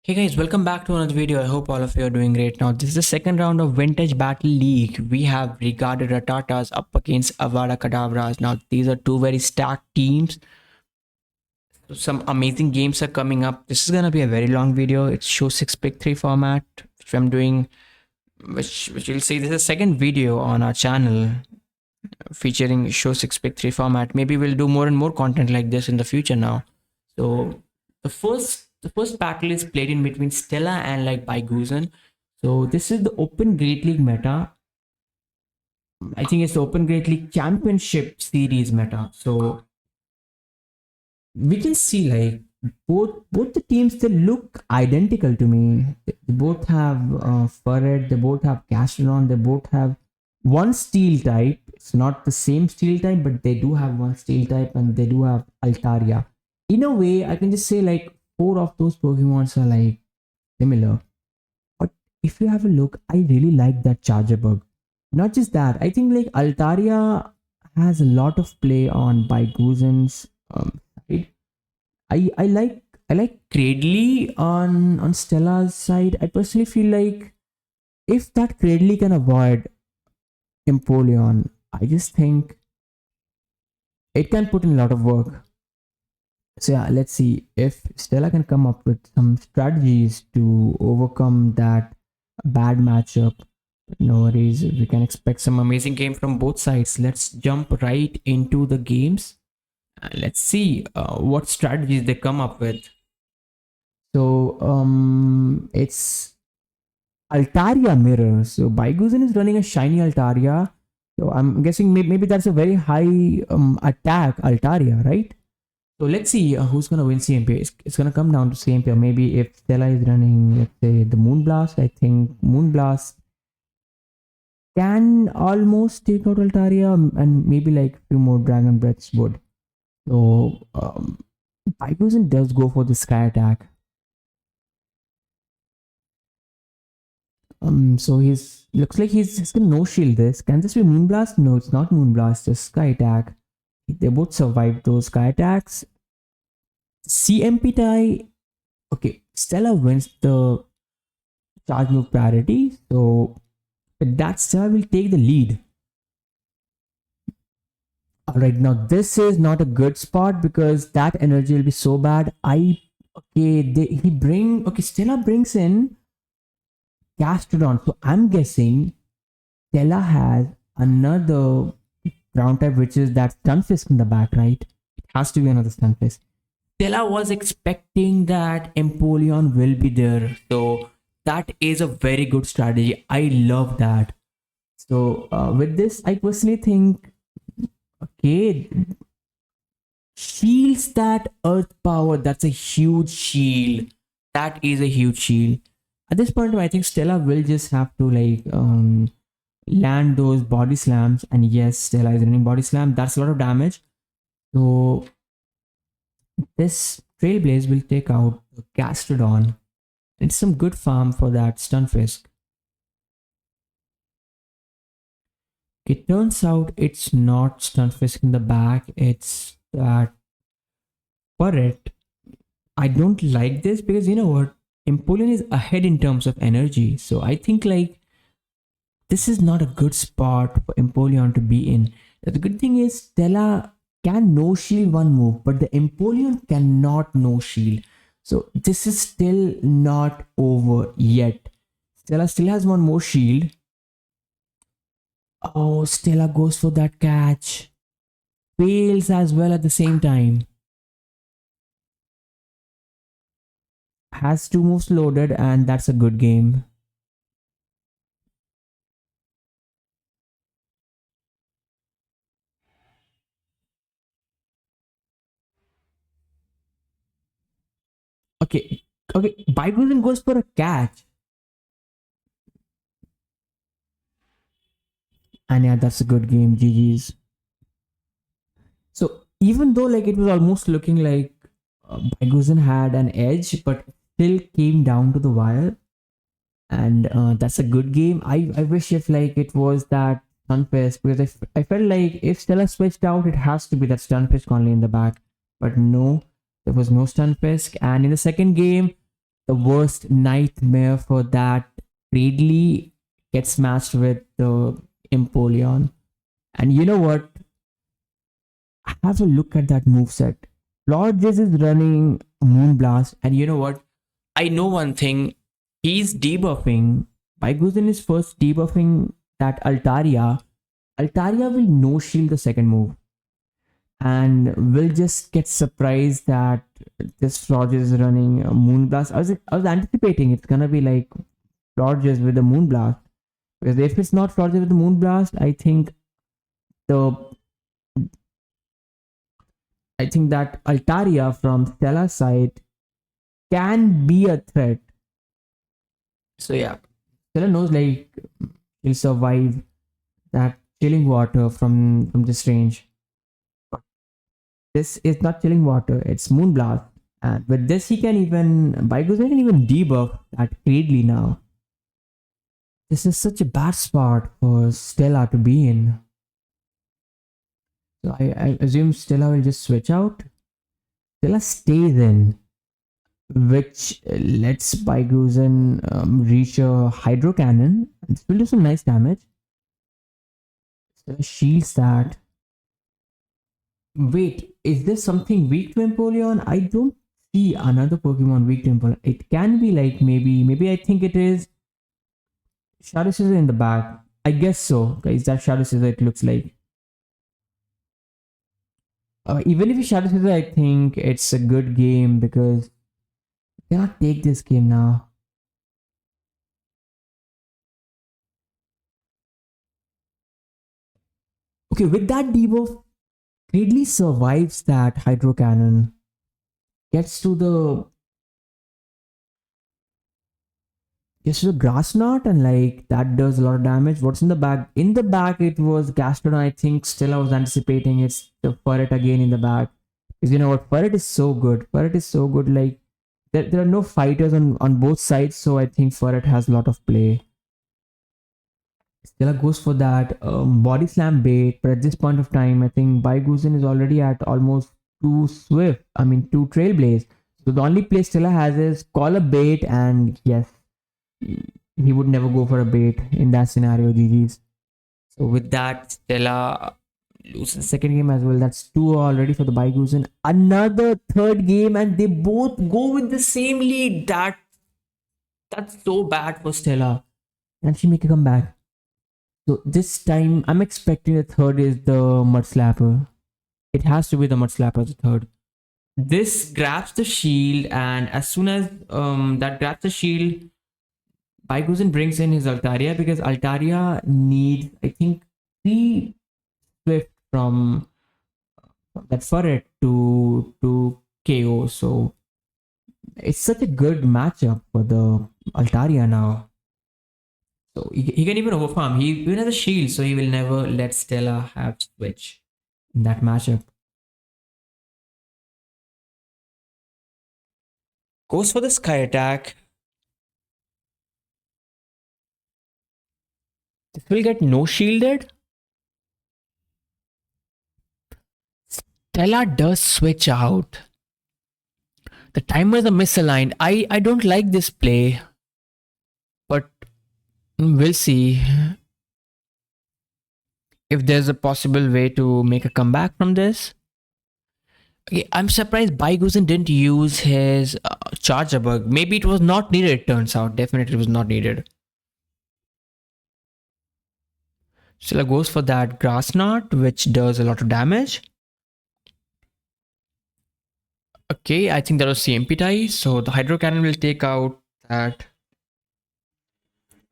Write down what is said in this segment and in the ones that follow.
Hey guys, welcome back to another video. I hope all of you are doing great. Now, this is the second round of Vintage Battle League. We have Regarded Ratattas up against Avada Kadabras. Now, these are two very stacked teams. Some amazing games are coming up. This is gonna be a very long video. It's show 6 pick 3 format, which I'm doing, which you'll see. This is the second video on our channel featuring show 6 pick 3 format. Maybe we'll do more and more content like this in the future now. So the first battle is played in between Stella and like Baigoozan. So this is the Open Great League meta. I think it's the Open Great League Championship Series meta. So we can see like both the teams, they look identical to me. They both have Furret, they both have Castron, they both have one steel type. It's not the same steel type, but they do have one steel type, and they do have Altaria. In a way, I can just say like four of those Pokemons are like similar. But if you have a look, I really like that Charger Bug. Not just that, I think like Altaria has a lot of play on Baigoozan's side. I like Cradley on Stella's side. I personally feel like if that Cradley can avoid Empoleon, I just think it can put in a lot of work. So yeah, let's see if Stella can come up with some strategies to overcome that bad matchup. No worries, we can expect some amazing game from both sides. Let's jump right into the games. Let's see what strategies they come up with. So it's Altaria Mirror. So Baigoozan is running a shiny Altaria. So I'm guessing maybe that's a very high attack Altaria, right? So let's see who's gonna win CMP. It's gonna come down to CMP. Or maybe if Stella is running, let's say the Moonblast, I think Moonblast can almost take out Altaria, and maybe like a few more Dragon Breaths would. So Baigoozan does go for the Sky Attack. So he's looks like he's gonna no shield this. Can this be Moonblast? No, it's not Moonblast, just Sky Attack. They both survived those Sky Attacks. CMP tie. Okay, Stella wins the charge move priority. So that Stella will take the lead. Alright, now this is not a good spot because that energy will be so bad. Stella brings in Gastrodon. So I'm guessing Stella has another ground type, which is that Stunfisk in the back, right? It has to be another Stunfisk. Stella was expecting that Empoleon will be there. So that is a very good strategy. I love that. So with this, I personally think, okay, shields that earth power. That's a huge shield. That is a huge shield. At this point, I think Stella will just have to like land those body slams. And yes, Stella is running body slam. That's a lot of damage. So this Trailblaze will take out the Gastrodon. It's some good farm for that Stunfisk. It turns out it's not Stunfisk in the back. It's that Furret. I don't like this because you know what? Empoleon is ahead in terms of energy. So I think like this is not a good spot for Empoleon to be in. The good thing is Stella can no shield one move, but the Empoleon cannot no shield. So this is still not over yet. Stella still has one more shield. Oh, Stella goes for that catch. Fails as well at the same time. Has two moves loaded, and that's a good game. Okay, Baigoozan goes for a catch. And yeah, that's a good game. GG's. So even though like it was almost looking like Baigoozan had an edge, but still came down to the wire. And that's a good game. I wish if like it was that Stunfisk, because I felt like if Stella switched out, it has to be that Stunfisk only in the back. But no, there was no Stunfisk. And in the second game, the worst nightmare for that Creedly gets matched with the Empoleon. And you know what? Have a look at that moveset. Lodges is running Moonblast, and you know what? I know one thing. He's debuffing. Baigozen is first debuffing that Altaria. Altaria will no shield the second move, and will just get surprised that this Rogers is running a Moonblast. I was anticipating it's gonna be like Rogers with the Moonblast, because if it's not Rogers with the Moonblast, the I think that Altaria from Stella side can be a threat. So yeah, Stella knows like he'll survive that chilling water from this range. This is not chilling water; it's Moonblast, and with this he can even Baigozen can even debuff that Creedly now. This is such a bad spot for Stella to be in. So I assume Stella will just switch out. Stella stays in, which lets Baigozen reach a Hydro Cannon. This will do some nice damage. Stella shields that. Wait, is there something weak to Empoleon? I don't see another Pokemon weak to Empoleon. It can be like maybe I think it is Shadow Scissor in the back. I guess so, guys. That Shadow Scissor it looks like. Even if it's Shadow Scissor, I think it's a good game because you cannot take this game now. Okay, with that debuff, Ridley survives that Hydro Cannon, gets to the Grass Knot, and like that does a lot of damage. What's in the back? In the back, it was Gastrodon. I think still I was anticipating it's the Furret again in the back. Because you know what? Furret is so good. Furret is so good. Like there are no fighters on both sides, so I think Furret has a lot of play. Stella goes for that body slam bait, but at this point of time, I think Baigozen is already at almost two Trailblaze. So the only play Stella has is call a bait, and yes, he would never go for a bait in that scenario, GG's. So with that, Stella loses the second game as well. That's two already for the Baigozen. Another third game, and they both go with the same lead. That's so bad for Stella. And she make a comeback. So this time, I'm expecting the third is the Mud Slapper. It has to be the Mud Slapper, the third. This grabs the shield, and as soon as that grabs the shield, Baigozen brings in his Altaria because Altaria needs, I think, 3 Swift from that Furret to KO. So it's such a good matchup for the Altaria now. So he can even overfarm. He even has a shield, so he will never let Stella have switch in that matchup. Goes for the Sky Attack. This will get no shielded. Stella does switch out. The timers are misaligned. I don't like this play, but we'll see if there's a possible way to make a comeback from this. Okay, I'm surprised Baigozen didn't use his charger bug. Maybe it was not needed, it turns out. Definitely was not needed. Stella goes for that Grass Knot, which does a lot of damage. Okay, I think that was CMP tie. So the Hydro Cannon will take out that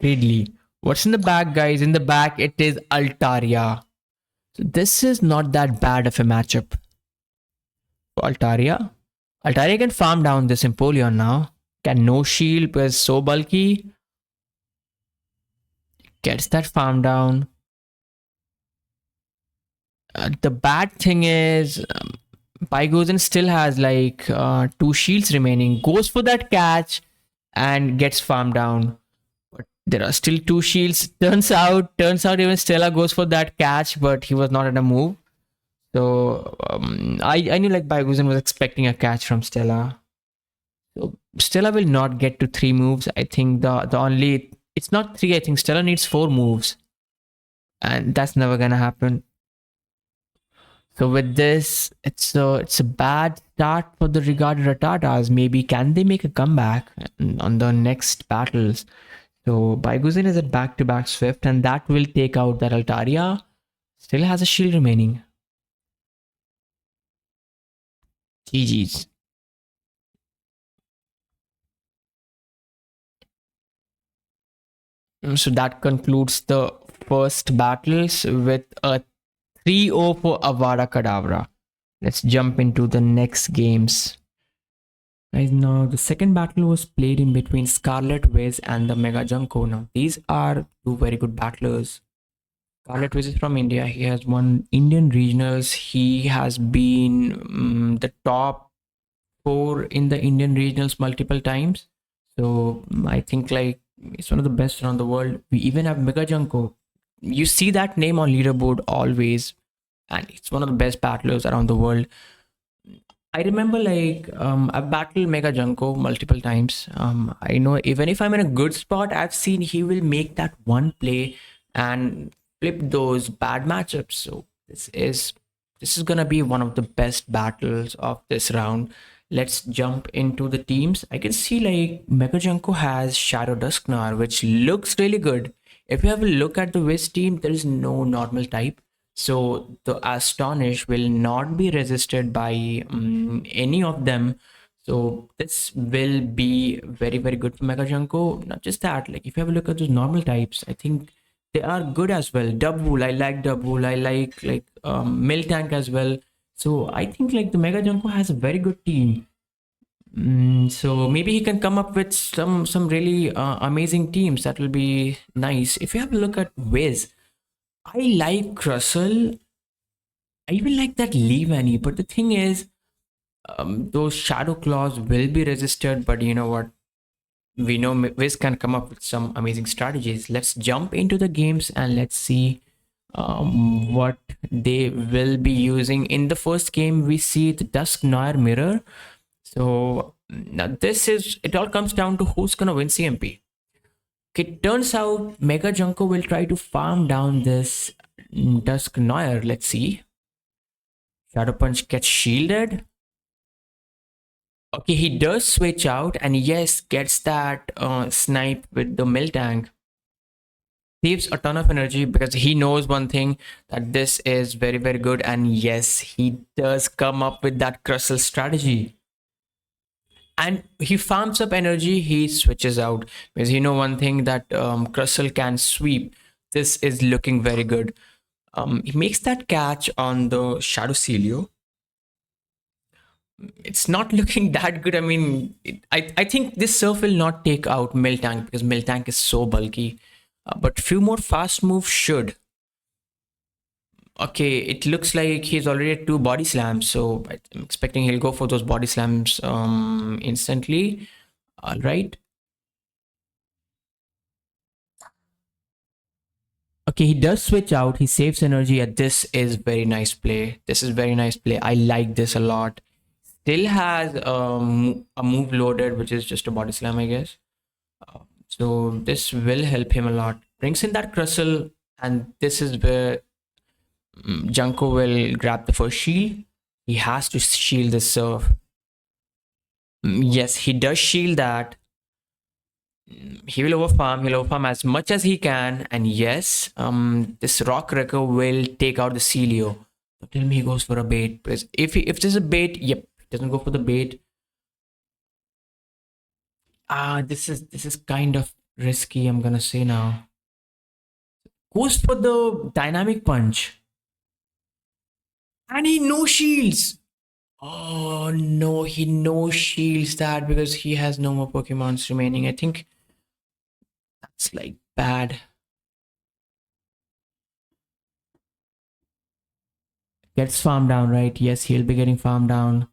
Ridley. What's in the back, guys? In the back, it is Altaria. So this is not that bad of a matchup for Altaria. Altaria can farm down this Empoleon now. Can no shield because so bulky. Gets that farm down. The bad thing is Baigozen still has like 2 shields remaining. Goes for that catch and gets farmed down. But there are still 2 shields. Turns out even Stella goes for that catch, but he was not at a move. So I knew like Baigozen was expecting a catch from Stella. So Stella will not get to three moves. I think the only it's not three. I think Stella needs four moves, and that's never gonna happen. So with this, it's a bad start for the Regarded Rattatas. Maybe can they make a comeback on the next battles? So Baiguzin is at back-to-back Swift, and that will take out that Altaria. Still has a shield remaining. GG's. So that concludes the first battles with a 3-0 for Avada Kadabra. Let's jump into the next games. Guys, now the second battle was played in between Scarlet Wiz and the Mega Junko. Now these are two very good battlers. Scarlet Wiz is from India. He has won Indian regionals. He has been the top four in the Indian regionals multiple times. So I think like it's one of the best around the world. We even have Mega Junko. You see that name on leaderboard always, and it's one of the best battlers around the world. I remember like I've battled Mega Junko multiple times. I know even if I'm in a good spot, I've seen he will make that one play and flip those bad matchups. So this is gonna be one of the best battles of this round. Let's jump into the teams. I can see like Mega Junko has Shadow Dusknar, which looks really good. If you have a look at the Wiz team, there is no normal type. So the Astonish will not be resisted by any of them. So this will be very, very good for Mega Junko. Not just that, like if you have a look at those normal types, I think they are good as well. Dubwool, I like Dubwool. I like Miltank as well. So I think like the Mega Junko has a very good team. So maybe he can come up with some really amazing teams. That will be nice. If you have a look at Wiz, I like Russell. I even like that Levani, but the thing is, those shadow claws will be resisted. But you know what? We know Wiz can come up with some amazing strategies. Let's jump into the games and let's see what they will be using. In the first game, we see the Dusk Noir Mirror. So now this is it. All comes down to who's gonna win CMP. It turns out Mega Junko will try to farm down this Dusk Noir. Let's see. Shadow Punch gets shielded. Okay, he does switch out and yes, gets that snipe with the mill tank. Saves a ton of energy because he knows one thing that this is very, very good. And yes, he does come up with that Crustle strategy. And he farms up energy, he switches out because he know one thing that Crustle can sweep. This is looking very good. He makes that catch on the Shadow Celio. It's not looking that good. I mean, I think this surf will not take out Miltank because Miltank is so bulky. But few more fast moves should. Okay, it looks like he's already at two body slams, so I'm expecting he'll go for those body slams instantly. All right. Okay, he does switch out. He saves energy. This is very nice play. This is very nice play. I like this a lot. Still has a move loaded, which is just a body slam, I guess. So this will help him a lot. Brings in that Crustle, and this is where Junko will grab the first shield. He has to shield this surf. Yes, he does shield that. He will overfarm. He'll overfarm as much as he can. And yes, this Rock Wrecker will take out the Celio. So tell me he goes for a bait. Because if there's a bait, yep, he doesn't go for the bait. This is kind of risky, I'm gonna say now. Goes for the dynamic punch. And he no shields. Oh no, he no shields that because he has no more Pokemons remaining. I think that's like bad. Gets farmed down, right? Yes, he'll be getting farmed down.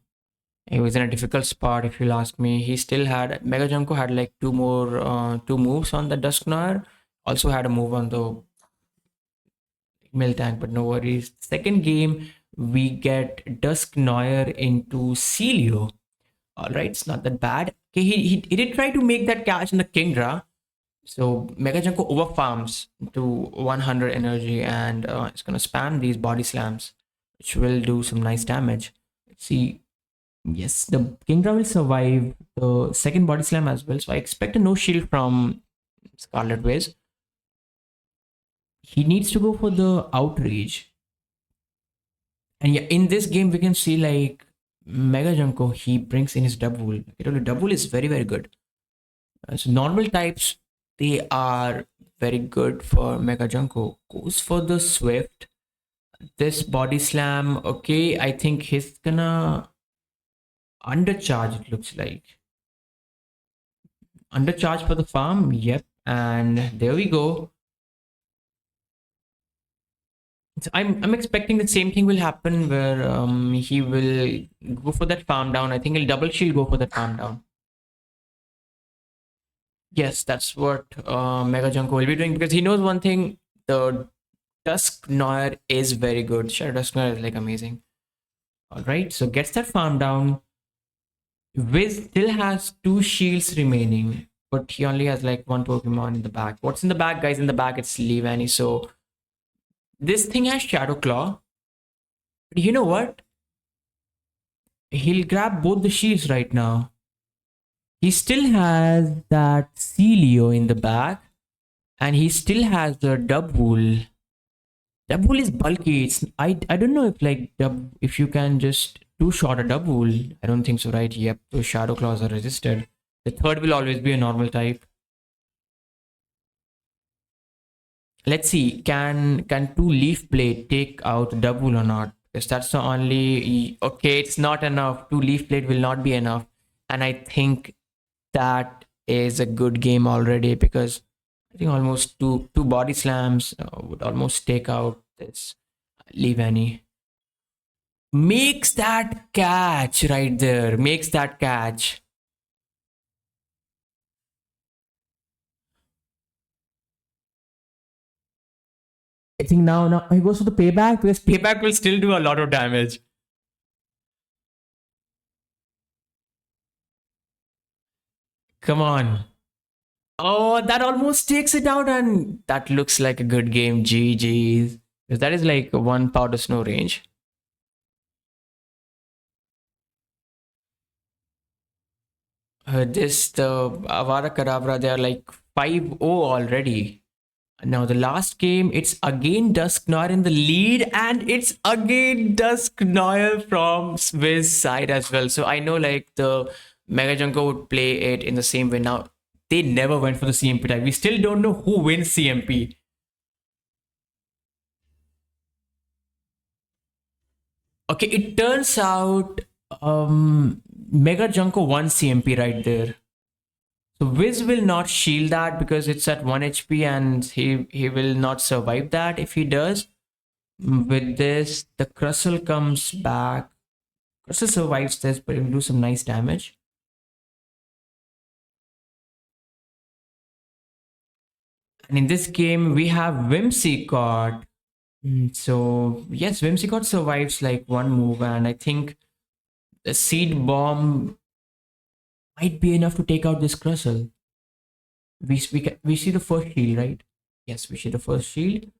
He was in a difficult spot if you'll ask me. He still had Mega Junko had like two moves on the Dusknoir. Also had a move on the Miltank, but no worries. Second game, we get Dusknoir into Celio. All right, it's not that bad. Okay, he did try to make that catch in the Kingdra. So Mega Junko over farms to 100 energy, and it's gonna spam these body slams, which will do some nice damage. Let's see. Yes, the Kingdra will survive the second body slam as well. So I expect a no shield from Scarlet Wiz. He needs to go for the outrage. And yeah, in this game, we can see like Mega Junko, he brings in his double. Double is very, very good. So normal types, they are very good for Mega Junko. Goes for the Swift. This body slam, okay, I think he's gonna undercharge, it looks like. Undercharge for the farm, yep. And there we go. So I'm expecting the same thing will happen where he will go for that farm down. I think he'll double shield go for that farm down. Yes, that's what Mega Junko will be doing because he knows one thing: the Dusk Noir is very good. Shadow Dusk Noir is like amazing. All right, so gets that farm down. Wiz still has two shields remaining, but he only has like one Pokemon in the back. What's in the back, guys? In the back, it's Leavanny. So this thing has Shadow Claw. But you know what? He'll grab both the shields right now. He still has that Celio in the back, and he still has the Dubwool. Dubwool is bulky. I don't know if like if you can just two shot a Dubwool. I don't think so, right? Yep, those Shadow Claws are resisted. The third will always be a normal type. Let's see, can two Leaf Blade take out Dubwool or not? Because that's the only okay, it's not enough. Two Leaf Blade will not be enough. And I think that is a good game already because I think almost two body slams would almost take out this Leavanny. Makes that catch right there. Makes that catch. I think now he goes for the payback because payback will still do a lot of damage. Come on. Oh, that almost takes it out, and that looks like a good game. GG's. Because that is like one powder snow range. The Avada Kadabra, they are like 5-0 already. Now the last game, it's again Dusk Noir in the lead, and it's again Dusk Noir from Swiss side as well. So I know like the Mega Junko would play it in the same way. Now they never went for the CMP type. We still don't know who wins CMP. Okay, it turns out Mega Junko won CMP right there. So Wiz will not shield that because it's at 1 HP and he will not survive that if he does. With this, the Crustle comes back. Crustle survives this, but it will do some nice damage. And in this game, we have Whimsicott. So yes, Whimsicott survives like one move, and I think the Seed Bomb might be enough to take out this Crustle. We see the first shield, right? Yes, we see the first shield.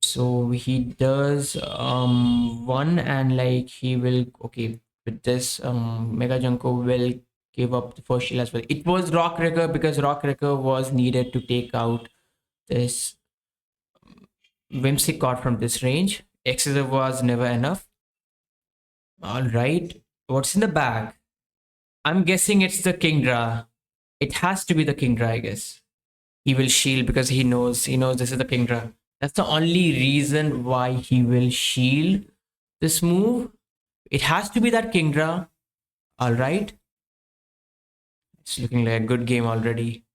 So he does one, and like he will, okay, with this Mega Junko will give up the first shield as well. It was Rock Wrecker because Rock Wrecker was needed to take out this Whimsicott from this range. Excessive was never enough. All right, what's in the bag? I'm guessing it's the Kingdra. It has to be the Kingdra, I guess. He will shield because he knows this is the Kingdra. That's the only reason why he will shield this move. It has to be that Kingdra. All right. It's looking like a good game already.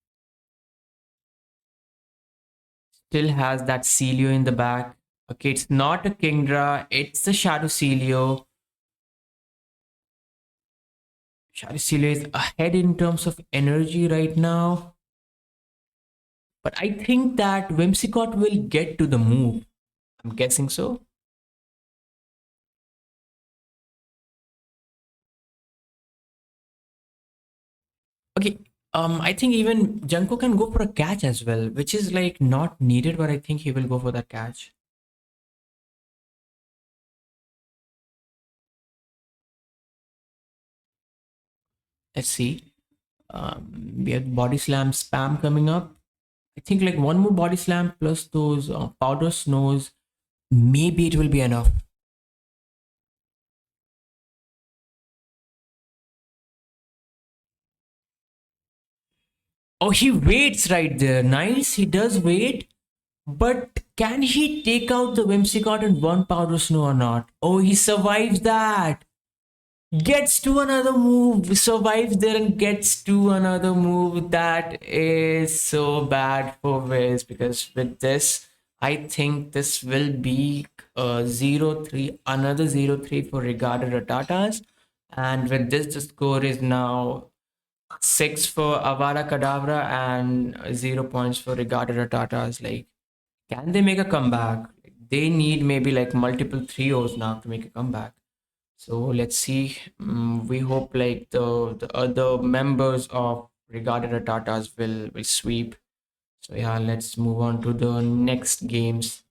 Still has that Celio in the back. Okay, it's not a Kingdra. It's the Shadow Celio. Shadow Celio is ahead in terms of energy right now. But I think that Whimsicott will get to the move. I'm guessing so. Okay. I think even Junko can go for a catch as well, which is like not needed, but I think he will go for that catch. Let's see. We have body slam spam coming up. I think like one more body slam plus those powder snows. Maybe it will be enough. Oh, he waits right there. Nice. He does wait. But can he take out the Whimsicott in one powder snow or not? Oh, he survives that. Gets to another move, survives there and gets to another move. That is so bad for Wiz because with this, I think this will be 0-3, another 0-3 for Regarded Rattatas. And with this, the score is now 6 for Avada Kadabra and 0 points for Regarded Rattatas. Like, can they make a comeback? They need maybe like multiple 3-0s now to make a comeback. So let's see. We hope like the other members of Regarded Rattatas will sweep. So yeah, let's move on to the next games.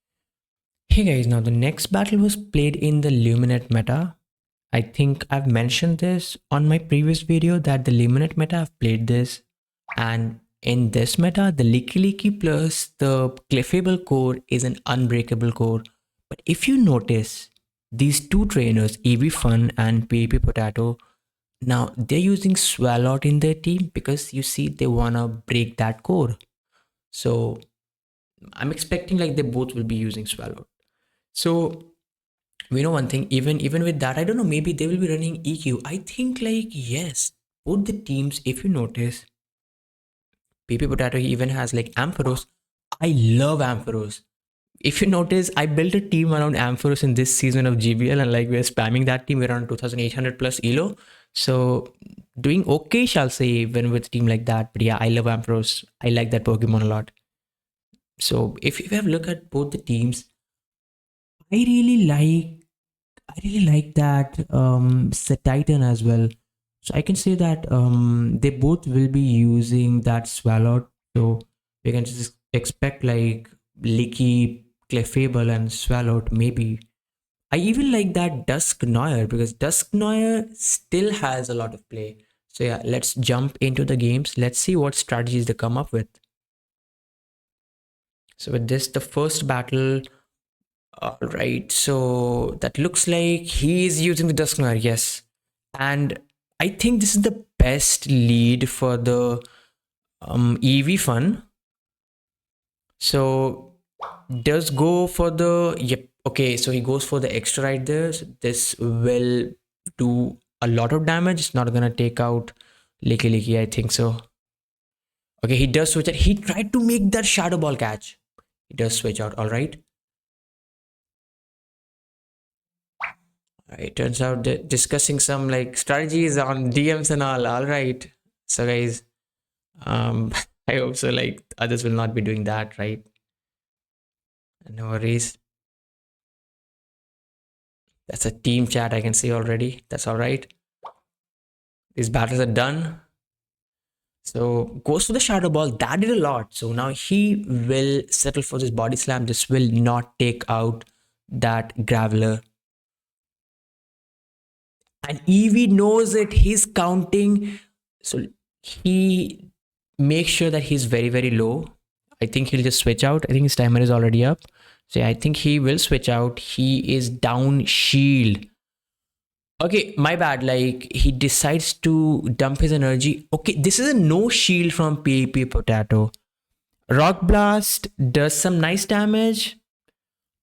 Hey guys, now the next battle was played in the Luminate meta. I think I've mentioned this on my previous video that the Luminate meta I've played this, and in this meta the Licky Licky plus the Cliffable core is an unbreakable core. But if you notice, these two trainers, EV Fun and PP Potato, now they're using Swalot in their team because you see they wanna break that core. So I'm expecting like they both will be using Swalot. So we know one thing, even with that, I don't know, maybe they will be running EQ. I think like yes, both the teams, if you notice, PP Potato he even has like Ampharos. I love Ampharos. If you notice, I built a team around Ampharos in this season of GBL, and like we're spamming that team. We're around 2800 plus elo. So doing okay, shall say, even with a team like that. But yeah, I love Ampharos. I like that Pokemon a lot. So if you have a look at both the teams, I really like I really like that Set Titan as well. So I can say that they both will be using that Swalot. So we can just expect like Licky, Clefable, and Swalot maybe. I even like that Dusk Noir because Dusk Noir still has a lot of play. So yeah, let's jump into the games. Let's see what strategies they come up with. So with this, the first battle. All right, so that looks like he is using the Dusk Noir, yes. And I think this is the best lead for the EV Fun. So does go for the yep. Okay, so he goes for the extra right there. So this will do a lot of damage. It's not gonna take out Licky Licky, I think so. Okay, he does switch it. He tried to make that Shadow Ball catch. He does switch out. All right. It turns out that discussing some like strategies on DMs and all. All right. So guys, um, I hope so. Like others will not be doing that, right? No worries. That's a team chat I can see already. That's all right. These battles are done. So goes for the shadow ball. That did a lot. So now he will settle for this body slam. This will not take out that graveler. And Evie knows it. He's counting. So he makes sure that he's very, very low. I think he'll just switch out. I think his timer is already up. So yeah, I think he will switch out. He is down shield. Okay, my bad. Like he decides to dump his energy. Okay, this is a no shield from PvP Potato. Rock Blast does some nice damage.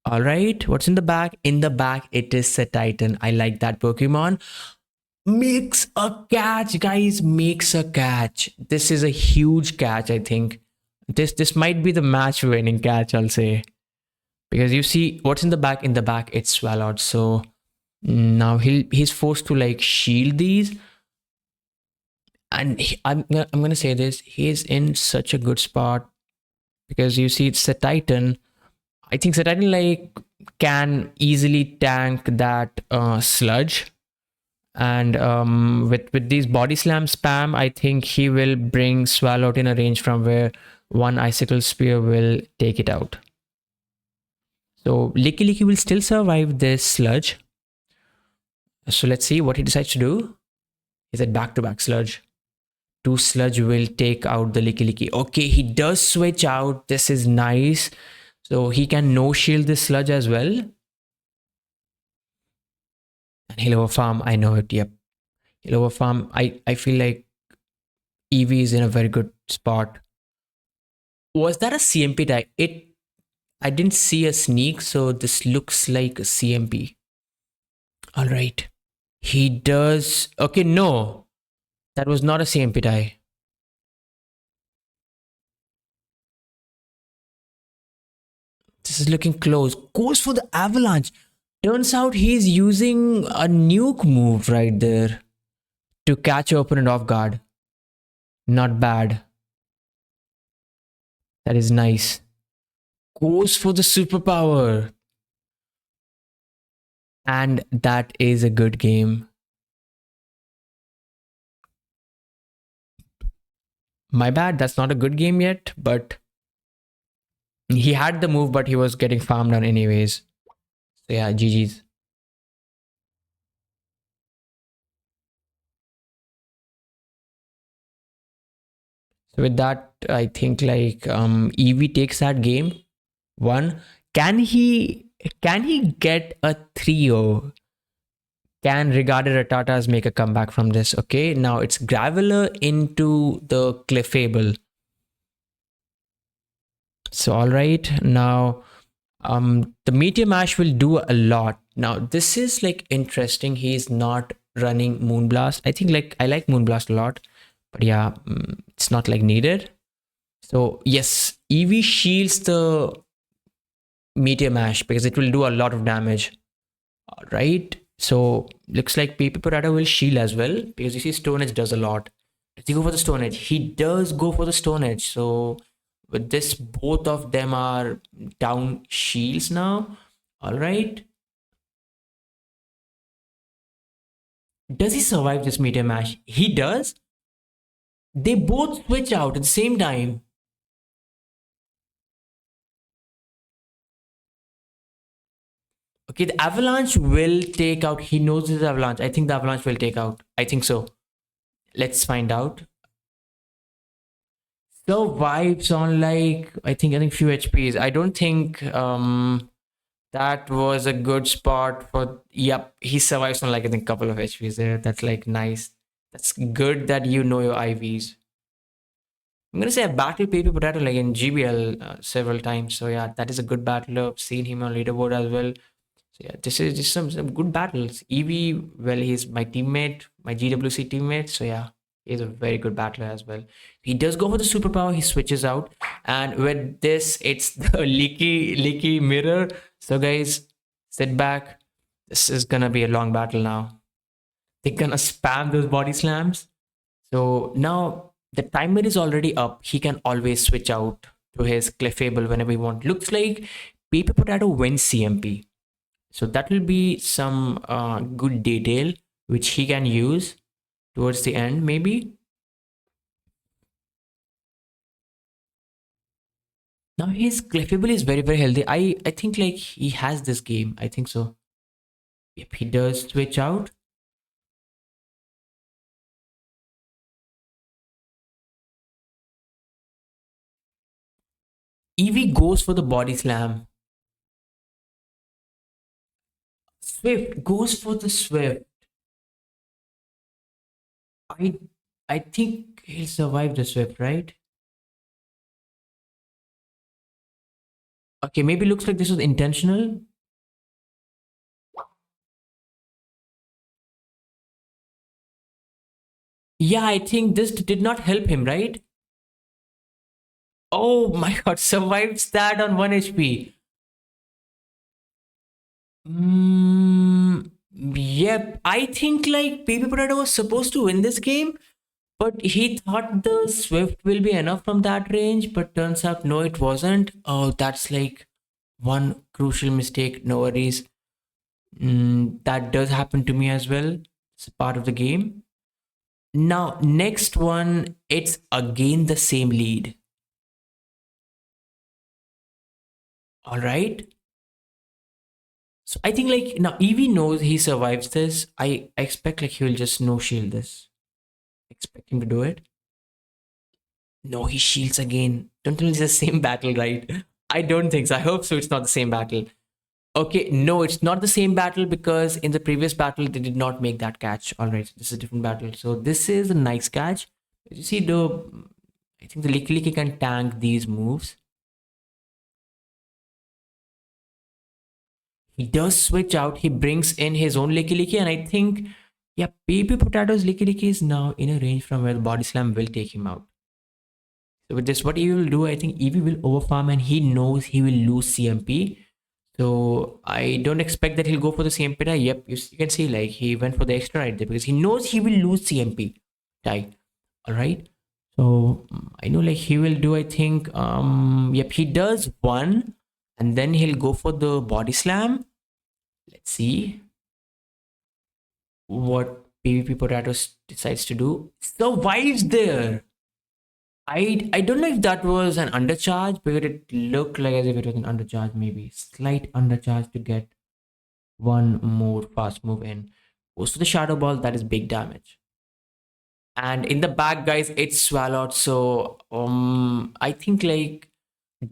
All right, what's in the back? In the back, it is a Titan. I like that Pokemon. Makes a catch, guys. Makes a catch. This is a huge catch, I think. This might be the match winning catch, I'll say. Because you see what's in the back? In the back, it's Swallowed. So now he's forced to like shield these. And I'm gonna say this, he's in such a good spot because you see it's a Titan. I think Titan like can easily tank that sludge. And with these body slam spam, I think he will bring Swallow in a range from where one icicle spear will take it out. So Licky Licky will still survive this sludge. So let's see what he decides to do. He said back to back sludge. Two sludge will take out the Licky Licky. Okay, he does switch out. This is nice. So he can no shield this sludge as well. And he'll overfarm. I know it. Yep. He'll overfarm. I feel like Eevee is in a very good spot. Was that a CMP die? I didn't see a sneak, so this looks like a CMP. All right. He does. Okay, no. That was not a CMP die. This is looking close. Goes for the avalanche. Turns out he's using a nuke move right there to catch your opponent off guard. Not bad. That is nice. Goes for the superpower. And that is a good game. My bad, that's not a good game yet, but he had the move, but he was getting farmed on anyways. So yeah, GG's. So with that, I think like Eevee takes that game. One. Can he get a 3-0? Can Regarded Ratattas make a comeback from this? Okay, now it's Graveler into the Clefable. So all right, now the Meteor Mash will do a lot. Now this is like interesting. He's not running Moonblast. I think like I like Moonblast a lot, but yeah, it's not like needed. So yes, Eevee shields the Meteor Mash because it will do a lot of damage. All right. So looks like Paper Potato will shield as well because you see Stone Edge does a lot. Does he go for the Stone Edge? He does go for the Stone Edge. So with this, both of them are down shields now. All right. Does he survive this Meteor Mash? He does. They both switch out at the same time. Okay, the Avalanche will take out. He knows this Avalanche. I think the Avalanche will take out. I think so. Let's find out. Survives on like I think few HPs. I don't think that was a good spot for. Yep, he survives on like I think couple of HPs there. That's like nice. That's good that you know your IVs. I'm gonna say I battled Paper Potato like in GBL several times. So yeah, that is a good battler. I've seen him on leaderboard as well. So yeah, this is just some good battles. Eevee, well, he's my teammate, my GWC teammate. So yeah, he's a very good battler as well. He does go for the superpower. He switches out, and with this, it's the leaky mirror. So guys, sit back. This is gonna be a long battle now. They're gonna spam those body slams. So now the timer is already up. He can always switch out to his Clefable whenever he wants. Looks like Paper Potato wins CMP. So that will be some good detail which he can use towards the end maybe. Now his Clefable is very healthy. I think like he has this game. I think so. Yep, he does switch out. Eevee goes for the body slam. Swift goes for the Swift. I I think he'll survive the Swift, right? Okay, maybe looks like this was intentional. Yeah, I think this did not help him, right? Oh my god, survives that on 1 HP. Yep, I think like Paper Potato was supposed to win this game, but he thought the Swift will be enough from that range, but turns out no, it wasn't. Oh, that's like one crucial mistake. No worries. That does happen to me as well. It's part of the game. Now, next one, it's again the same lead. All right. So I think like now Evie knows he survives this. I expect like he will just no shield this. Expect him to do it. No, he shields again. Don't tell me it's the same battle, right? I don't think so. I hope so. It's not the same battle. Okay, no, it's not the same battle because in the previous battle they did not make that catch. All right, this is a different battle. So this is a nice catch. You see the, I think the Licky Licky can tank these moves. He does switch out. He brings in his own Licky Licky, and I think, yeah, Baby Potato's Licky Licky is now in a range from where the Body Slam will take him out. So with this, what Eevee will do, I think Eevee will overfarm and he knows he will lose CMP. So I don't expect that he'll go for the CMP tie. Yep, you can see like he went for the extra right there because he knows he will lose CMP tie. All right. So I know like he will do, I think, yep, he does one and then he'll go for the body slam. Let's see what PvP Potatoes decides to do. Survives there. I don't know if that was an undercharge because it looked like as if it was an undercharge, maybe slight undercharge to get one more fast move in. Goes to the shadow ball, that is big damage. And in the back, guys, it's swallowed. So I think like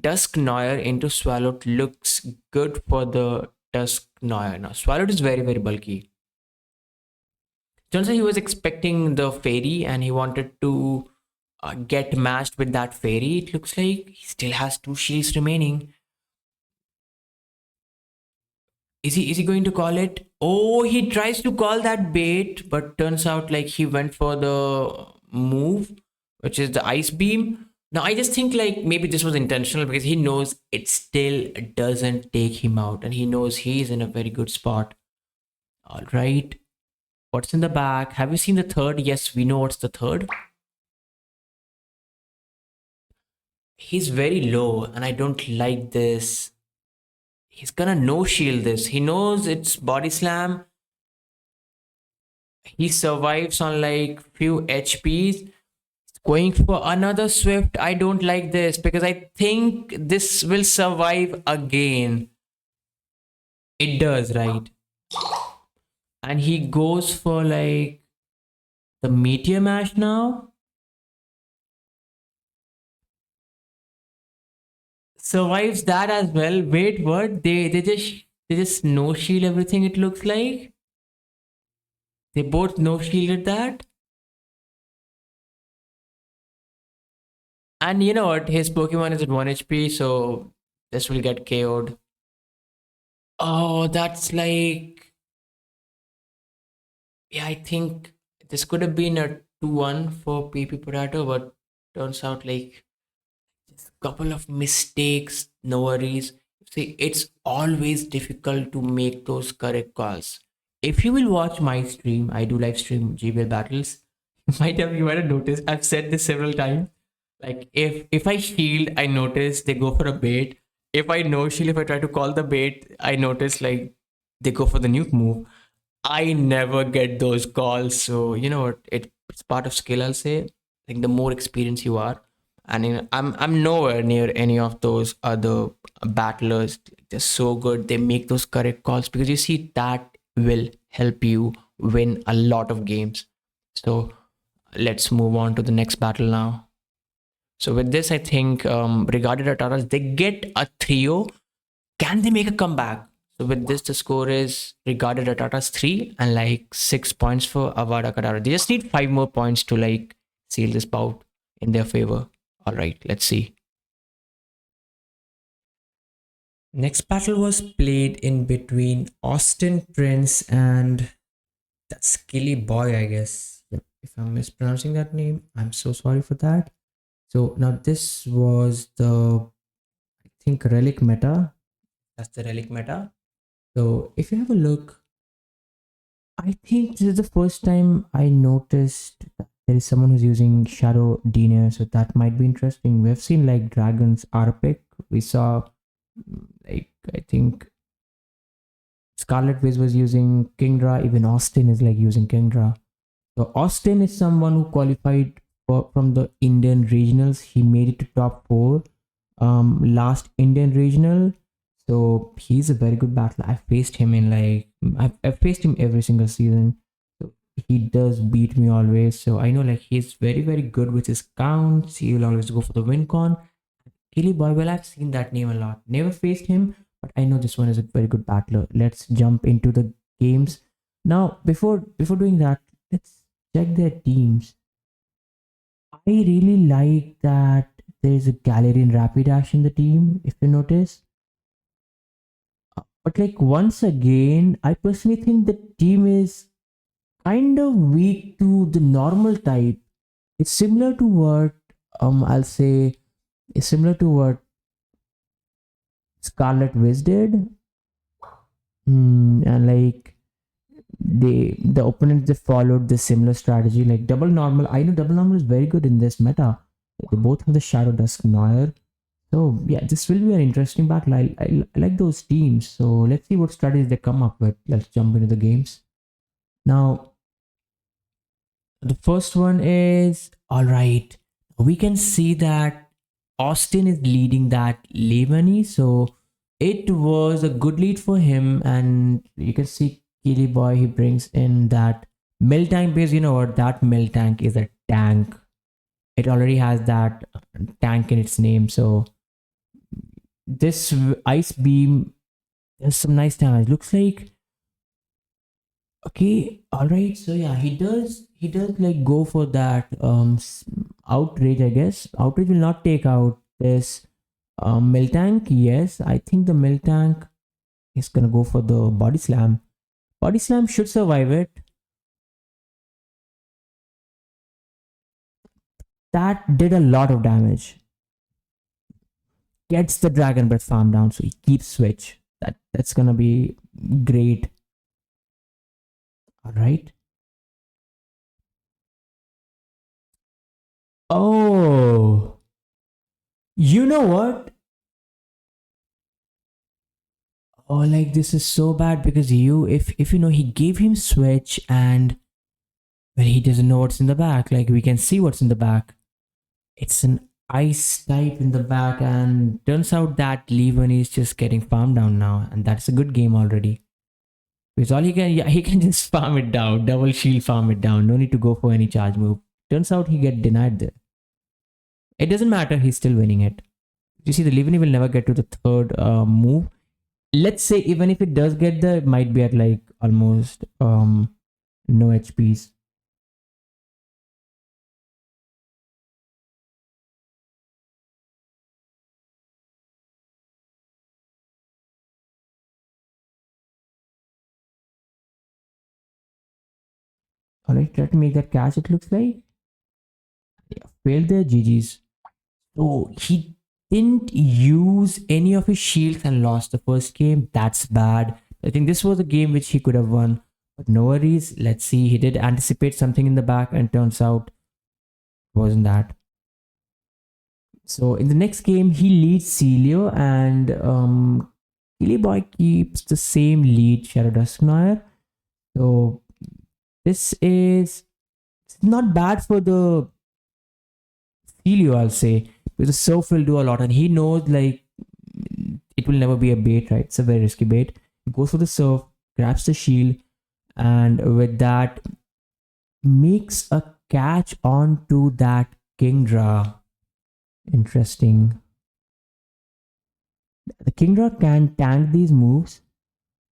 Dusk Noir into Swallowed looks good for the Dusk Noir. Now Swallowed is very, very bulky. Turns out he was expecting the fairy and he wanted to get matched with that fairy. It looks like he still has two shields remaining. Is he going to call it? Oh, he tries to call that bait, but turns out like he went for the move, which is the ice beam. Now I just think like maybe this was intentional because he knows it still doesn't take him out, and he knows he's in a very good spot. All right. What's in the back? Have you seen the third? Yes, we know what's the third. He's very low, and I don't like this. He's gonna no shield this. He knows it's body slam. He survives on like few HPs. Going for another Swift. I don't like this because I think this will survive again. It does, right? And he goes for like the Meteor Mash now. Survives that as well. Wait, what? They just no shield everything, it looks like. They both no shielded that. And you know what? His Pokemon is at 1 HP, so this will get KO'd. Oh, that's like. Yeah, I think this could have been a 2-1 for PP Potato, but turns out like just a couple of mistakes, no worries. See, it's always difficult to make those correct calls. If you will watch my stream, I do live stream GBL battles. You might have noticed. I've said this several times. Like if I shield, I notice they go for a bait. If I no shield, if I try to call the bait, I notice like they go for the nuke move. I never get those calls. So you know what? It's part of skill. I'll say. Like the more experience you are, and I'm nowhere near any of those other battlers. They're so good. They make those correct calls because you see that will help you win a lot of games. So let's move on to the next battle now. So with this, I think regarded Ratattas, they get a trio. Can they make a comeback? So with this, the score is regarded Ratattas 3 and like 6 points for Avada Kadabra. They just need 5 more points to like seal this bout in their favor. All right, let's see. Next battle was played in between Austin Prince and that Skilly Boy, I guess. If I'm mispronouncing that name, I'm so sorry for that. So now this was the, I think, relic meta. That's the relic meta. So if you have a look, I think this is the first time I noticed that there is someone who's using Shadow Denier, so that might be interesting. We've seen like Dragons R pick. We saw like I think Scarlet Witch was using Kingdra. Even Austin is like using Kingdra. So Austin is someone who qualified from the Indian regionals. He made it to top four. Last Indian regional. So he's a very good battler. I faced him in like I've faced him every single season. So he does beat me always. So I know like he's very good with his counts. He will always go for the win con. Killy Boy, well, I've seen that name a lot. Never faced him, but I know this one is a very good battler. Let's jump into the games. Now, before doing that, let's check their teams. I really like that there's a Galarian Rapidash in the team, if you notice. But like once again, I personally think the team is kind of weak to the normal type. It's similar to what I'll say it's similar to what Scarlet Witch did. And like the opponents they followed the similar strategy like double normal. I know double normal is very good in this meta. They both have the Shadow Dusk Noir. So yeah, this will be an interesting battle. I like those teams. So let's see what strategies they come up with. Let's jump into the games. Now the first one is all right. We can see that Austin is leading that Levani. So it was a good lead for him, and you can see Keely Boy, he brings in that mill tank base. You know what? That mill tank is a tank. It already has that tank in its name. So this ice beam has some nice damage. Looks like okay, all right. So yeah, he does like go for that outrage. I guess outrage will not take out this mill tank. Yes, I think the mill tank is gonna go for the body slam. Body slam should survive it. That did a lot of damage. Gets the dragon breath farm down, so he keeps switch. That's gonna be great. All right. Oh, you know what? Oh, like this is so bad because if you know, he gave him switch and well, he doesn't know what's in the back. Like we can see what's in the back. It's an ice type in the back, and turns out that Levin is just getting farmed down now, and that's a good game already. Because all he can, yeah, he can just farm it down, double shield farm it down. No need to go for any charge move. Turns out he get denied there. It doesn't matter. He's still winning it. You see, the Levin will never get to the third move. Let's say even if it does get there, it might be at like almost no HPs. Alright, try to make that catch. It looks like yeah, failed there. GG's. So he didn't use any of his shields and lost the first game. That's bad. I think this was a game which he could have won. But no worries. Let's see. He did anticipate something in the back, and turns out it wasn't that. So in the next game, he leads Celio, and Killy Boy keeps the same lead, Shadow Dusknoir. So this is not bad for the Celio, I'll say, because the Surf will do a lot, and he knows like it will never be a bait, right? It's a very risky bait. He goes for the Surf, grabs the shield, and with that makes a catch onto that Kingdra. Interesting. The Kingdra can tank these moves.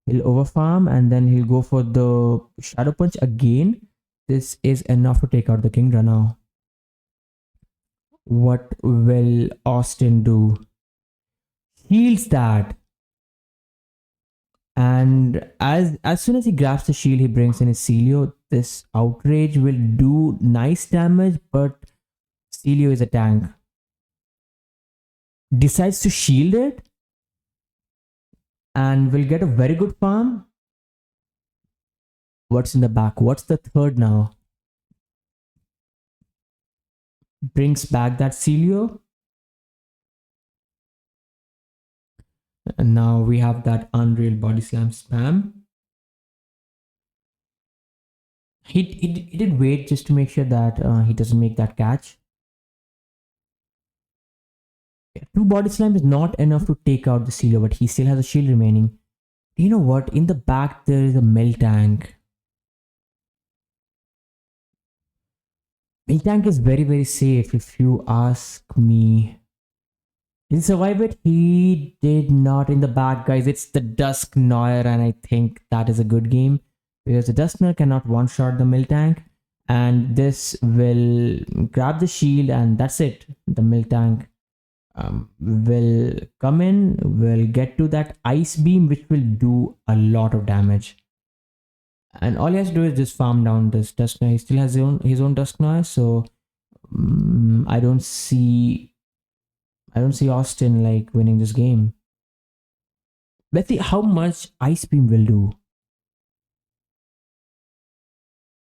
He'll overfarm and then he'll go for the Shadow Punch again. This is enough to take out the Kingdra now. What will Austin do? Heals that. And as soon as he grabs the shield, he brings in his Celio. This outrage will do nice damage, but Celio is a tank. Decides to shield it and will get a very good farm. What's in the back? What's the third now? Brings back that Celio. And now we have that unreal body slam spam. He did wait just to make sure that he doesn't make that catch. Yeah, two body slam is not enough to take out the sealer, but he still has a shield remaining. You know what? In the back there is a mill tank. Mill tank is very safe if you ask me. Did he survive it? He did not. In the back, guys. It's the Dusk Noir, and I think that is a good game because the Dusk Noir cannot one shot the mill tank, and this will grab the shield, and that's it. The mill tank will come in, will get to that ice beam, which will do a lot of damage. And all he has to do is just farm down this Dusk Noir. He still has his own Dusk Noir, so I don't see Austin like winning this game. Let's see how much Ice Beam will do.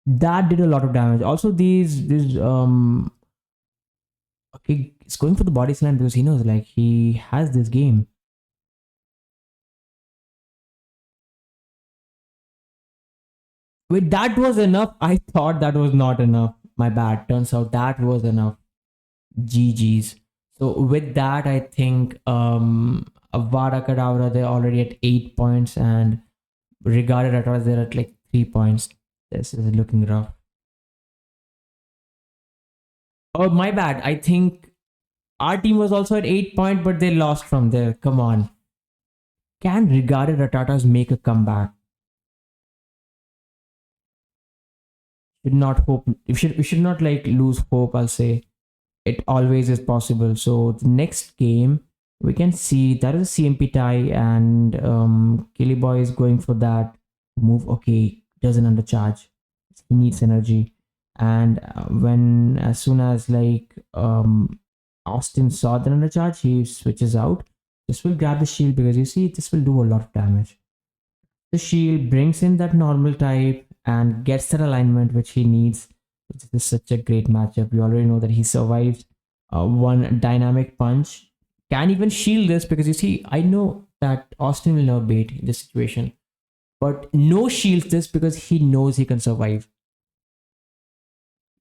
That did a lot of damage. Also, these okay, it's going for the body slam because he knows like he has this game. Wait, that was enough. I thought that was not enough. My bad. Turns out that was enough. GG's. So with that, I think Avada Kadabra, they're already at 8 points, and Regarded Ratattas, they're at like 3 points. This is looking rough. Oh, my bad. I think our team was also at 8 point, but they lost from there. Come on. Can Regarded Ratattas make a comeback? Should not hope. We should not like lose hope. I'll say it always is possible. So the next game we can see that is a CMP tie, and Killy Boy is going for that move. Okay, doesn't undercharge. He needs energy, and when as soon as like Austin saw the undercharge, he switches out. This will grab the shield because you see this will do a lot of damage. The shield brings in that normal type and gets that alignment which he needs. This is such a great matchup. We already know that he survived one dynamic punch. Can even shield this because you see, I know that Austin will never bait in this situation, but no shields this because he knows he can survive.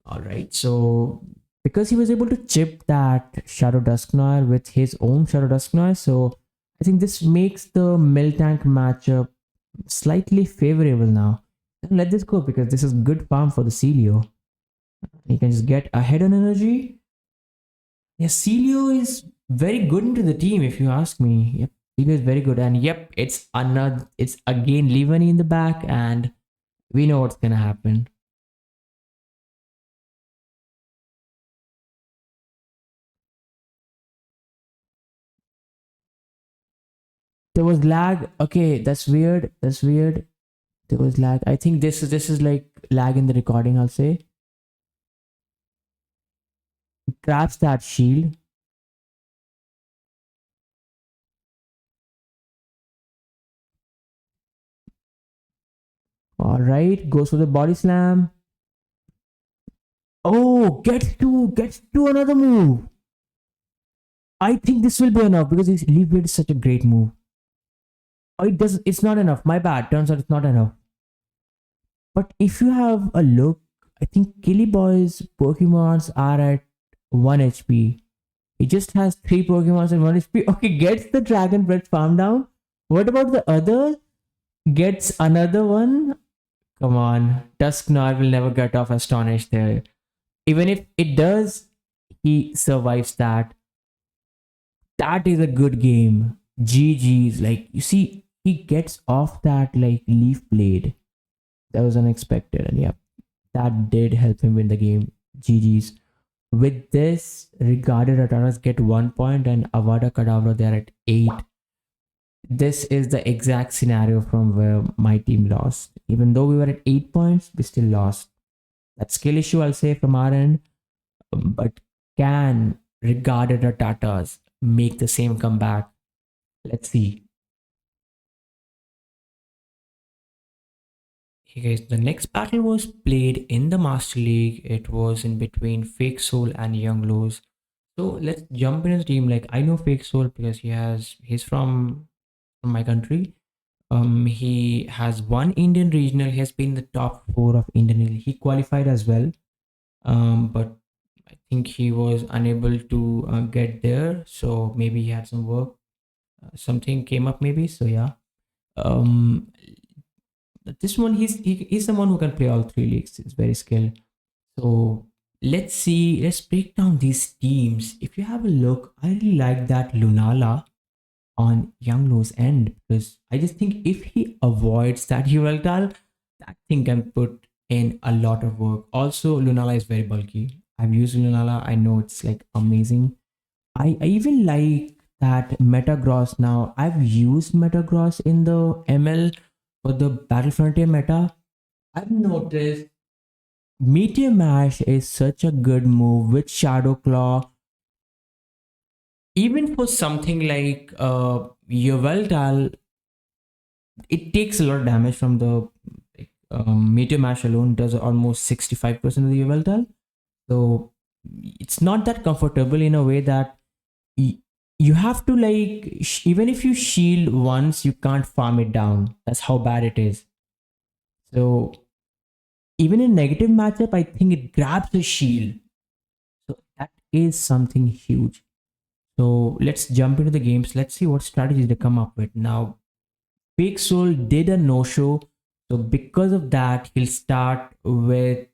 All right, so because he was able to chip that Shadow Dusknoir with his own Shadow Dusknoir, so I think this makes the Mill Tank matchup slightly favorable now. Let this go because this is good farm for the Celio. He can just get ahead on energy. Yeah, Celio is very good into the team if you ask me. Yep, Celio is very good, and yep, it's again Livani in the back, and we know what's gonna happen. There was lag. Okay, that's weird. That's weird. There was lag. I think this is like lag in the recording. I'll say. Grabs that shield. All right, goes for the body slam. Oh, gets to another move. I think this will be enough because his leaf blade is such a great move. Oh, it does. It's not enough. My bad. Turns out it's not enough. But if you have a look, I think Killy Boy's Pokemons are at 1 HP. He just has 3 Pokemons and 1 HP. Okay, gets the Dragon Breath farm down. What about the other? Gets another one? Come on. Dusknoir will never get off Astonished there. Even if it does, he survives that. That is a good game. GG's. Like, you see, he gets off that, like, Leaf Blade. That was unexpected. And yeah, that did help him win the game. GG's. With this, Regarded Ratattas get 1 point and Avada Kadabra they're at 8. This is the exact scenario from where my team lost. Even though we were at 8 points, we still lost. That skill issue, I'll say, from our end. But can Regarded Ratattas make the same comeback? Let's see. Hey guys, the next battle was played in the Master League. It was in between Fake Soul and Young Lows. So let's jump into the team. Like I know Fake Soul because he's from from my country. He has one Indian regional. He has been in the top four of Indian. He qualified as well, but I think he was unable to get there. So maybe he had some work, something came up maybe. So yeah, um, this one he's someone who can play all three leagues. He's very skilled. So let's see. Let's break down these teams. If you have a look, I really like that Lunala on Young Lo's end because I just think if he avoids that Yveltal, that thing can put in a lot of work. Also, Lunala is very bulky. I've used Lunala. I know it's like amazing. I even like that Metagross now. I've used Metagross in the ML for the Battlefront meta. I've noticed Meteor Mash is such a good move with Shadow Claw. Even for something like Yveltal, it takes a lot of damage from the Meteor Mash alone, does almost 65% of the Yveltal. So it's not that comfortable in a way that you have to like, even if you shield once, you can't farm it down. That's how bad it is. So even in negative matchup, I think it grabs the shield. So that is something huge. So let's jump into the games. Let's see what strategies they come up with. Now, Fake Soul did a no-show. So because of that, he'll start with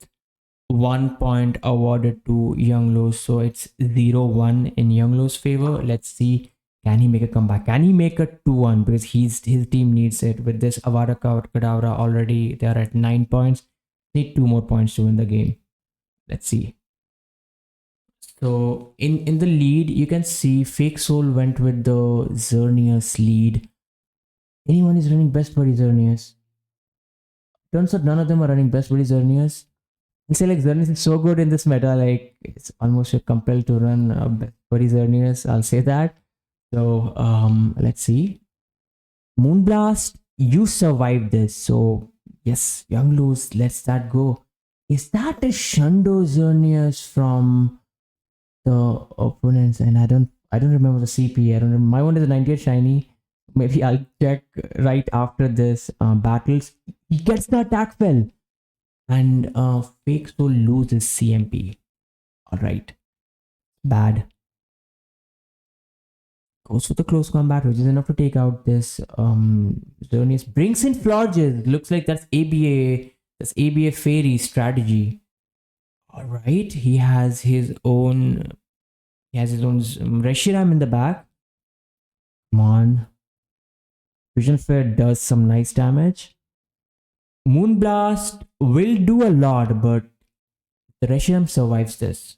1 point awarded to Young Lo. So it's 0-1 in Young Lo's favor. Let's see. Can he make a comeback? Can he make a 2-1? Because his team needs it. With this Avada Kadabra already, they are at 9 points. Need 2 more points to win the game. Let's see. So in the lead, you can see Fake Soul went with the Xerneas lead. Anyone is running best buddy Xerneas? Turns out none of them are running best buddy Xerneas. I say like Xerneas is so good in this meta, like it's almost compelled to run best buddy Xerneas. I'll say that. So let's see. Moonblast, you survived this. So yes, Young Lose lets that go. Is that a Shundo Xerneas from the opponents? And I don't remember the CP. I don't remember. My one is a 98 shiny. Maybe I'll check right after this battles. He gets the attack fell, and Fake Soul loses CMP. All right, bad. Goes for the close combat, which is enough to take out this Xerneas. Brings in Florges. Looks like that's ABA. That's ABA Fairy strategy. All right, he has his own. He has his own Reshiram in the back. Come on. Vision Flare does some nice damage. Moonblast will do a lot, but the Reshiram survives this.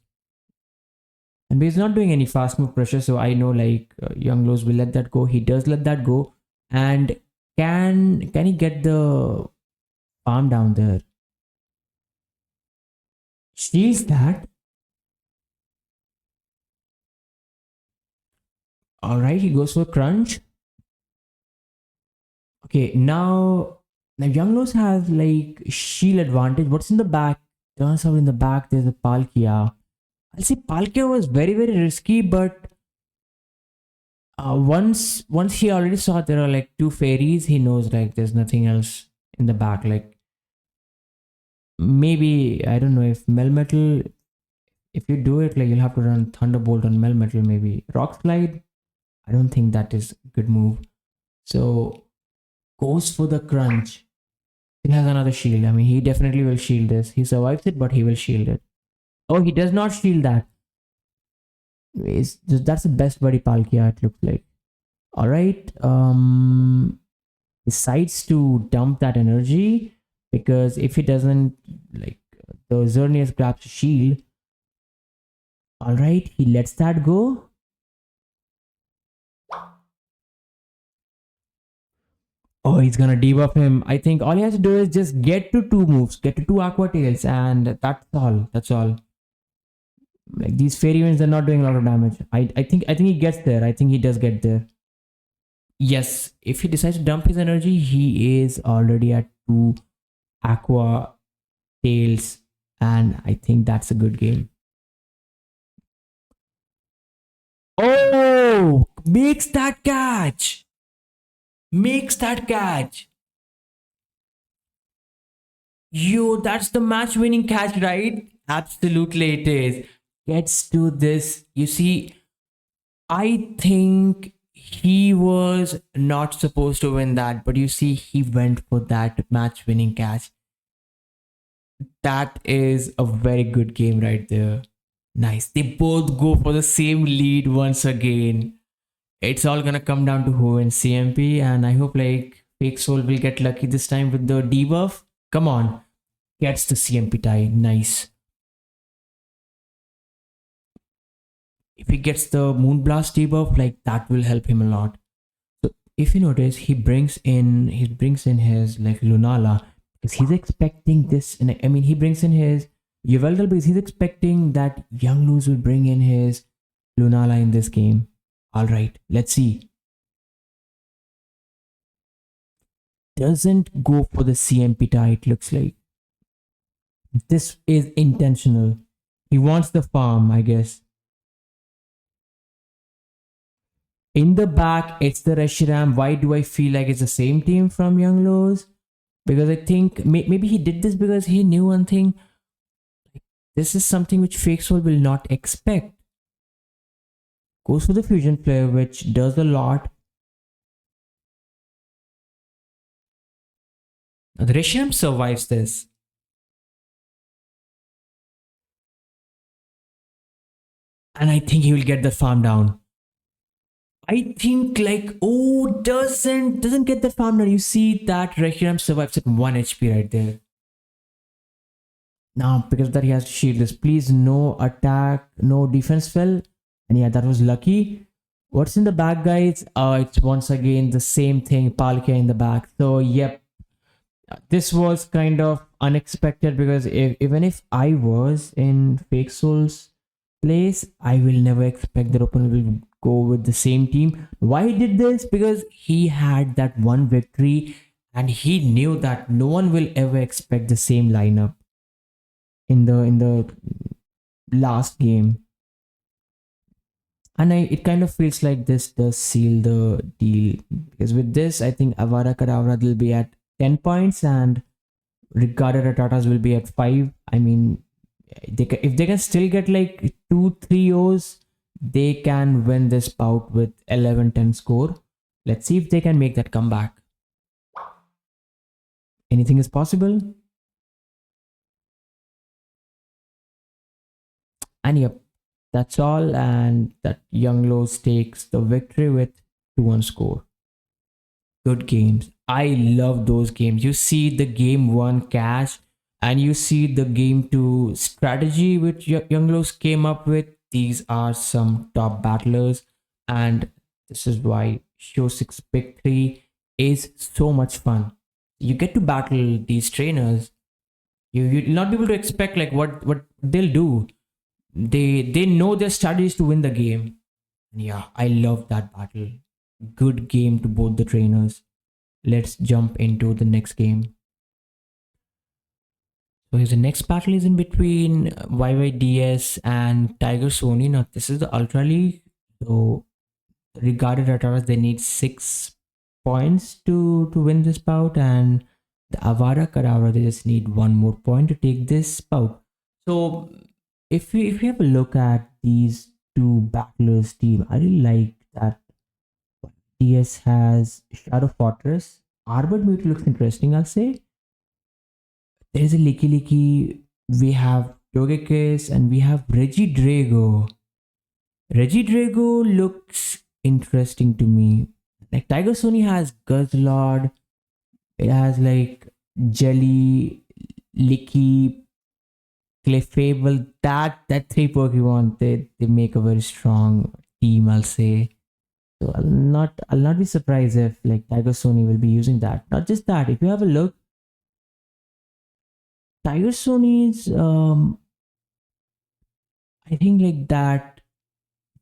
And he's not doing any fast move pressure, so I know like Young Lows will let that go. He does let that go. And can he get the farm down there? Steals that. Alright, he goes for crunch. Okay, now Young Lows has like shield advantage. What's in the back? Turns out in the back there's a Palkia. I'll say Palkia was very, very risky, but once he already saw there are like two fairies, he knows like there's nothing else in the back. Like maybe I don't know if Melmetal, if you do it, like you'll have to run Thunderbolt on Melmetal, maybe Rock Slide. I don't think that is a good move. So goes for the crunch. He has another shield. I mean, he definitely will shield this. He survives it, but he will shield it. Oh, he does not shield that. That's the best buddy Palkia, it looks like. Alright. Decides to dump that energy because if he doesn't, like the Xerneas grabs a shield. Alright, he lets that go. Oh, he's gonna debuff him. I think all he has to do is just get to two moves, get to two Aqua Tails, and that's all. That's all. Like these fairy winds are not doing a lot of damage. I think he gets there. I think he does get there. Yes, if he decides to dump his energy, he is already at two Aqua Tails, and I think that's a good game. Oh, makes that catch. makes that catch. Yo, that's the match winning catch, right? Absolutely, it is. Gets to this. You see, I think he was not supposed to win that, but you see, he went for that match winning catch. That is a very good game right there. Nice. They both go for the same lead once again. It's all gonna come down to who in CMP, and I hope like Fake Soul will get lucky this time with the debuff. Come on, gets the CMP tie. Nice. If he gets the Moonblast debuff, like that will help him a lot. So if you notice, he brings in his like Lunala because he's expecting this. And I mean, he brings in his Yveltal because he's expecting that Young Luz will bring in his Lunala in this game. All right, let's see. Doesn't go for the CMP tie. It looks like this is intentional. He wants the farm, I guess. In the back, it's the Reshiram. Why do I feel like it's the same team from Young Lows? Because I think maybe he did this because he knew one thing. This is something which Fake Soul will not expect. Goes for the fusion player, which does a lot. The Reshiram survives this. And I think he will get the farm down. I think like doesn't get the farm down. You see that Reshiram survives at 1 HP right there. Now, because of that, he has to shield this. Please, no attack, no defense fell. And yeah, that was lucky. What's in the back, guys? It's once again the same thing, Palkia in the back. So, yep, this was kind of unexpected because even if I was in Fake Soul's place, I will never expect that opponent will go with the same team. Why he did this? Because he had that one victory and he knew that no one will ever expect the same lineup in the last game. And it kind of feels like this does seal the deal because with this, I think Avada Kadabra will be at 10 points and Regarded Ratattas will be at 5. I mean, if they can still get like 2-3 O's, they can win this bout with 11-10 score. Let's see if they can make that comeback. Anything is possible. And yep, that's all. And that Young Lows takes the victory with 2-1 score. Good games. I love those games. You see the game one cash and you see the game two strategy which Young Lows came up with. These are some top battlers, and this is why Show 6 Pick 3 is so much fun. You get to battle these trainers. You'll not be able to expect like what they'll do. They know their strategies to win the game. And yeah, I love that battle. Good game to both the trainers. Let's jump into the next game. So here's the next battle is in between YYDS and Tiger Sony. Now this is the Ultra League. So regarded Ratattas, they need 6 points to win this bout, and the Avada Kadabra they just need 1 more point to take this bout. So if we have a look at these two battlers team, I really like that DS has Shadow Fortress. Arbor Mute looks interesting, I'll say. There is a Licky Licky. We have Togekiss and we have Regidrago. Regidrago looks interesting to me. Like Tiger Sony has Guzzlord. It has like Jelly, Licky, Clefable. That three Pokemon they make a very strong team, I'll say. So I'll not be surprised if like Tiger Sony will be using that. Not just that, if you have a look, Tiger Sony's I think like that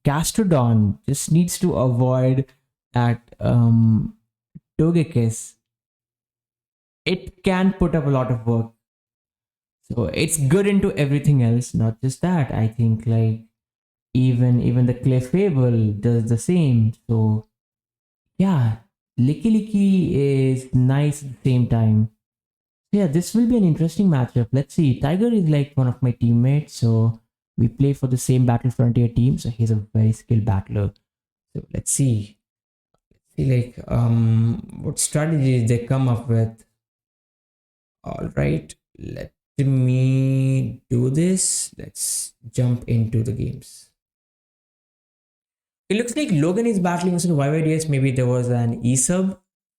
Gastrodon just needs to avoid that Togekiss. It can put up a lot of work. So it's good into everything else, not just that. I think like even the Clefable does the same. So yeah, Licky Licky is nice at the same time. Yeah, this will be an interesting matchup. Let's see. Tiger is like one of my teammates, so we play for the same Battle Frontier team. So he's a very skilled battler. So let's see. See like what strategies they come up with. All right, let me do this. Let's jump into the games. It looks like Logan is battling versus YYDS. Maybe there was an E sub,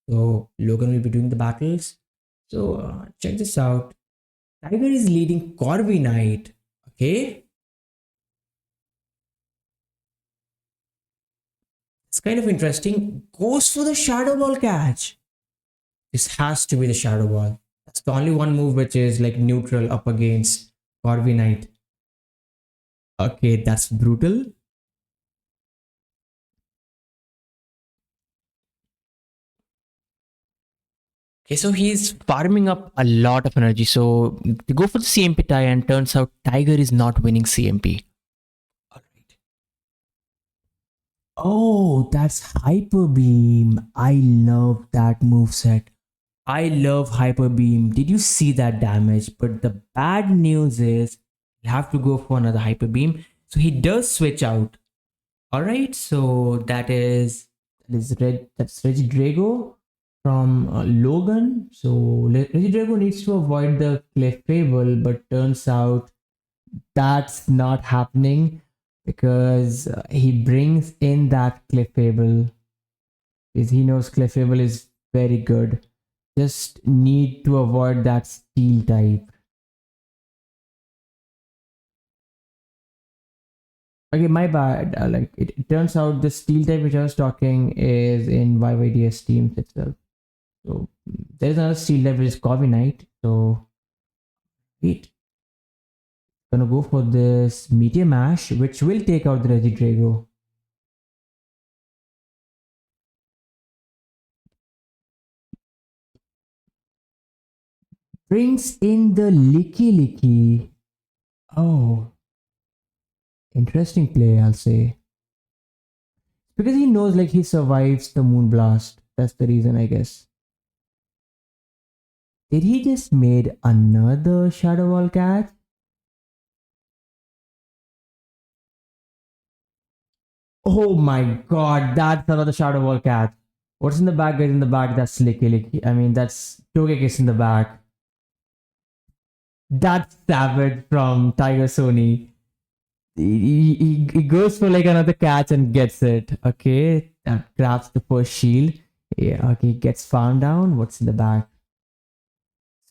so Logan will be doing the battles. So check this out. Tiger is leading Corby Knight. Okay, it's kind of interesting. Goes for the Shadow Ball catch. This has to be the Shadow Ball. That's the only one move which is like neutral up against Corby Knight. Okay, that's brutal. Okay, so he's farming up a lot of energy. So they go for the CMP tie, and turns out Tiger is not winning CMP. All right. Oh, that's Hyper Beam. I love that move set. I love Hyper Beam. Did you see that damage? But the bad news is you have to go for another Hyper Beam. So he does switch out. All right. So that's Reggie Drago from Logan. So Reggie Drago needs to avoid the Cliff Fable, but turns out that's not happening because he brings in that Cliff Fable because he knows Cliff Fable is very good. Just need to avoid that steel type. Okay, my bad. Like it turns out the steel type which I was talking is in YYDS teams itself. So there's another steel type which is Corby Knight. So wait, gonna go for this Meteor Mash, which will take out the Reggie Drago. Brings in the Licky Licky. Oh, interesting play, I'll say. Because he knows like he survives the Moon Blast. That's the reason, I guess. Did he just made another Shadow Ball catch? Oh my god, that's another Shadow Ball catch. What's in the back, guys? In the back, that's Licky Licky. I mean, that's Togekis in the back. That's Savage from Tiger Sony. He goes for like another catch and gets it. Okay, grabs the first shield. Yeah, okay, gets found down. What's in the back?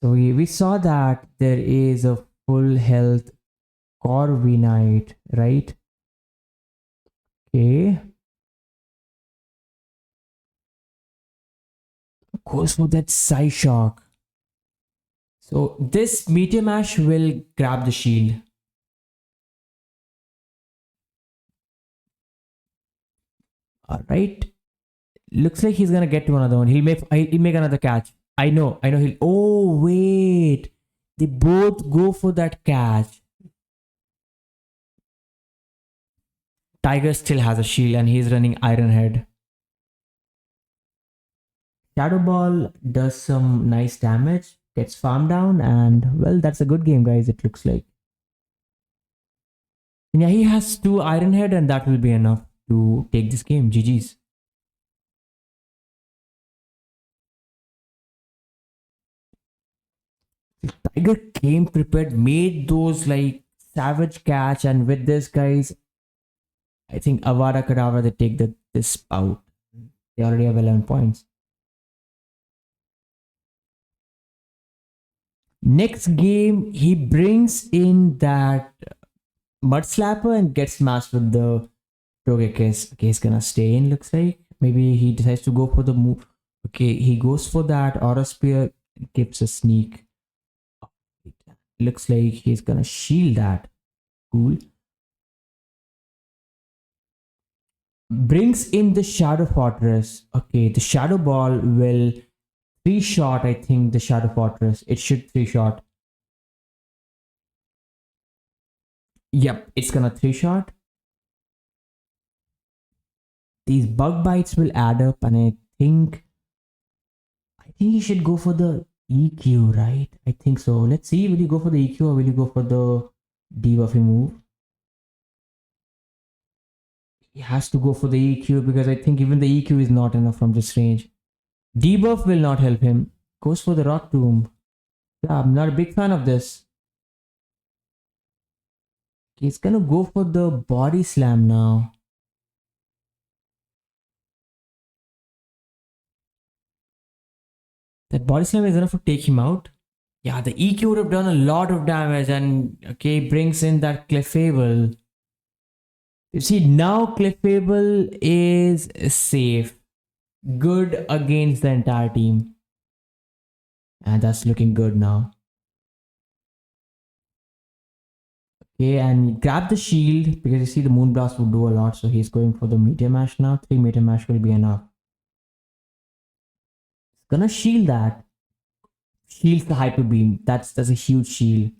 So we saw that there is a full health Corviknight, right? Okay. Goes for that Psyshock. So this Meteor Mash will grab the shield. Alright. Looks like he's gonna get to another one. He'll make another catch. I know he'll. Oh wait. They both go for that catch. Tiger still has a shield and he's running Iron Head. Shadow Ball does some nice damage, gets farmed down, and well, that's a good game, guys. It looks like. And yeah, he has 2 Iron Head, and that will be enough to take this game. GG's. Tiger came prepared, made those like savage catch, and with this, guys, I think Avada Kadabra they take this out. They already have 11 points. Next game, he brings in that Mud Slapper and gets smashed with the Togekiss. Okay, he's gonna stay in, looks like. Maybe he decides to go for the move. Okay, he goes for that Aura Spear, gives a sneak. Looks like he's gonna shield that. Cool. Brings in the Shadow Fortress. Okay, the Shadow Ball will 3-shot, I think, the Shadow Fortress. It should 3-shot. Yep, it's gonna 3-shot. These bug bites will add up, and I think think he should go for the EQ, right? I think so. Let's see. Will he go for the EQ or will he go for the debuffing move? He has to go for the EQ because I think even the EQ is not enough from this range. Debuff will not help him. Goes for the Rot Tomb. Yeah, I'm not a big fan of this. He's gonna go for the Body Slam now. That Body Slam is enough to take him out. Yeah, the EQ would have done a lot of damage, and okay, brings in that Clefable. You see, now Clefable is safe. Good against the entire team. And that's looking good now. Okay, and grab the shield because you see the Moonblast will do a lot. So he's going for the Meteor Mash now. 3 Meteor Mash will be enough. He's gonna shield that. Shields the Hyper Beam. That's a huge shield.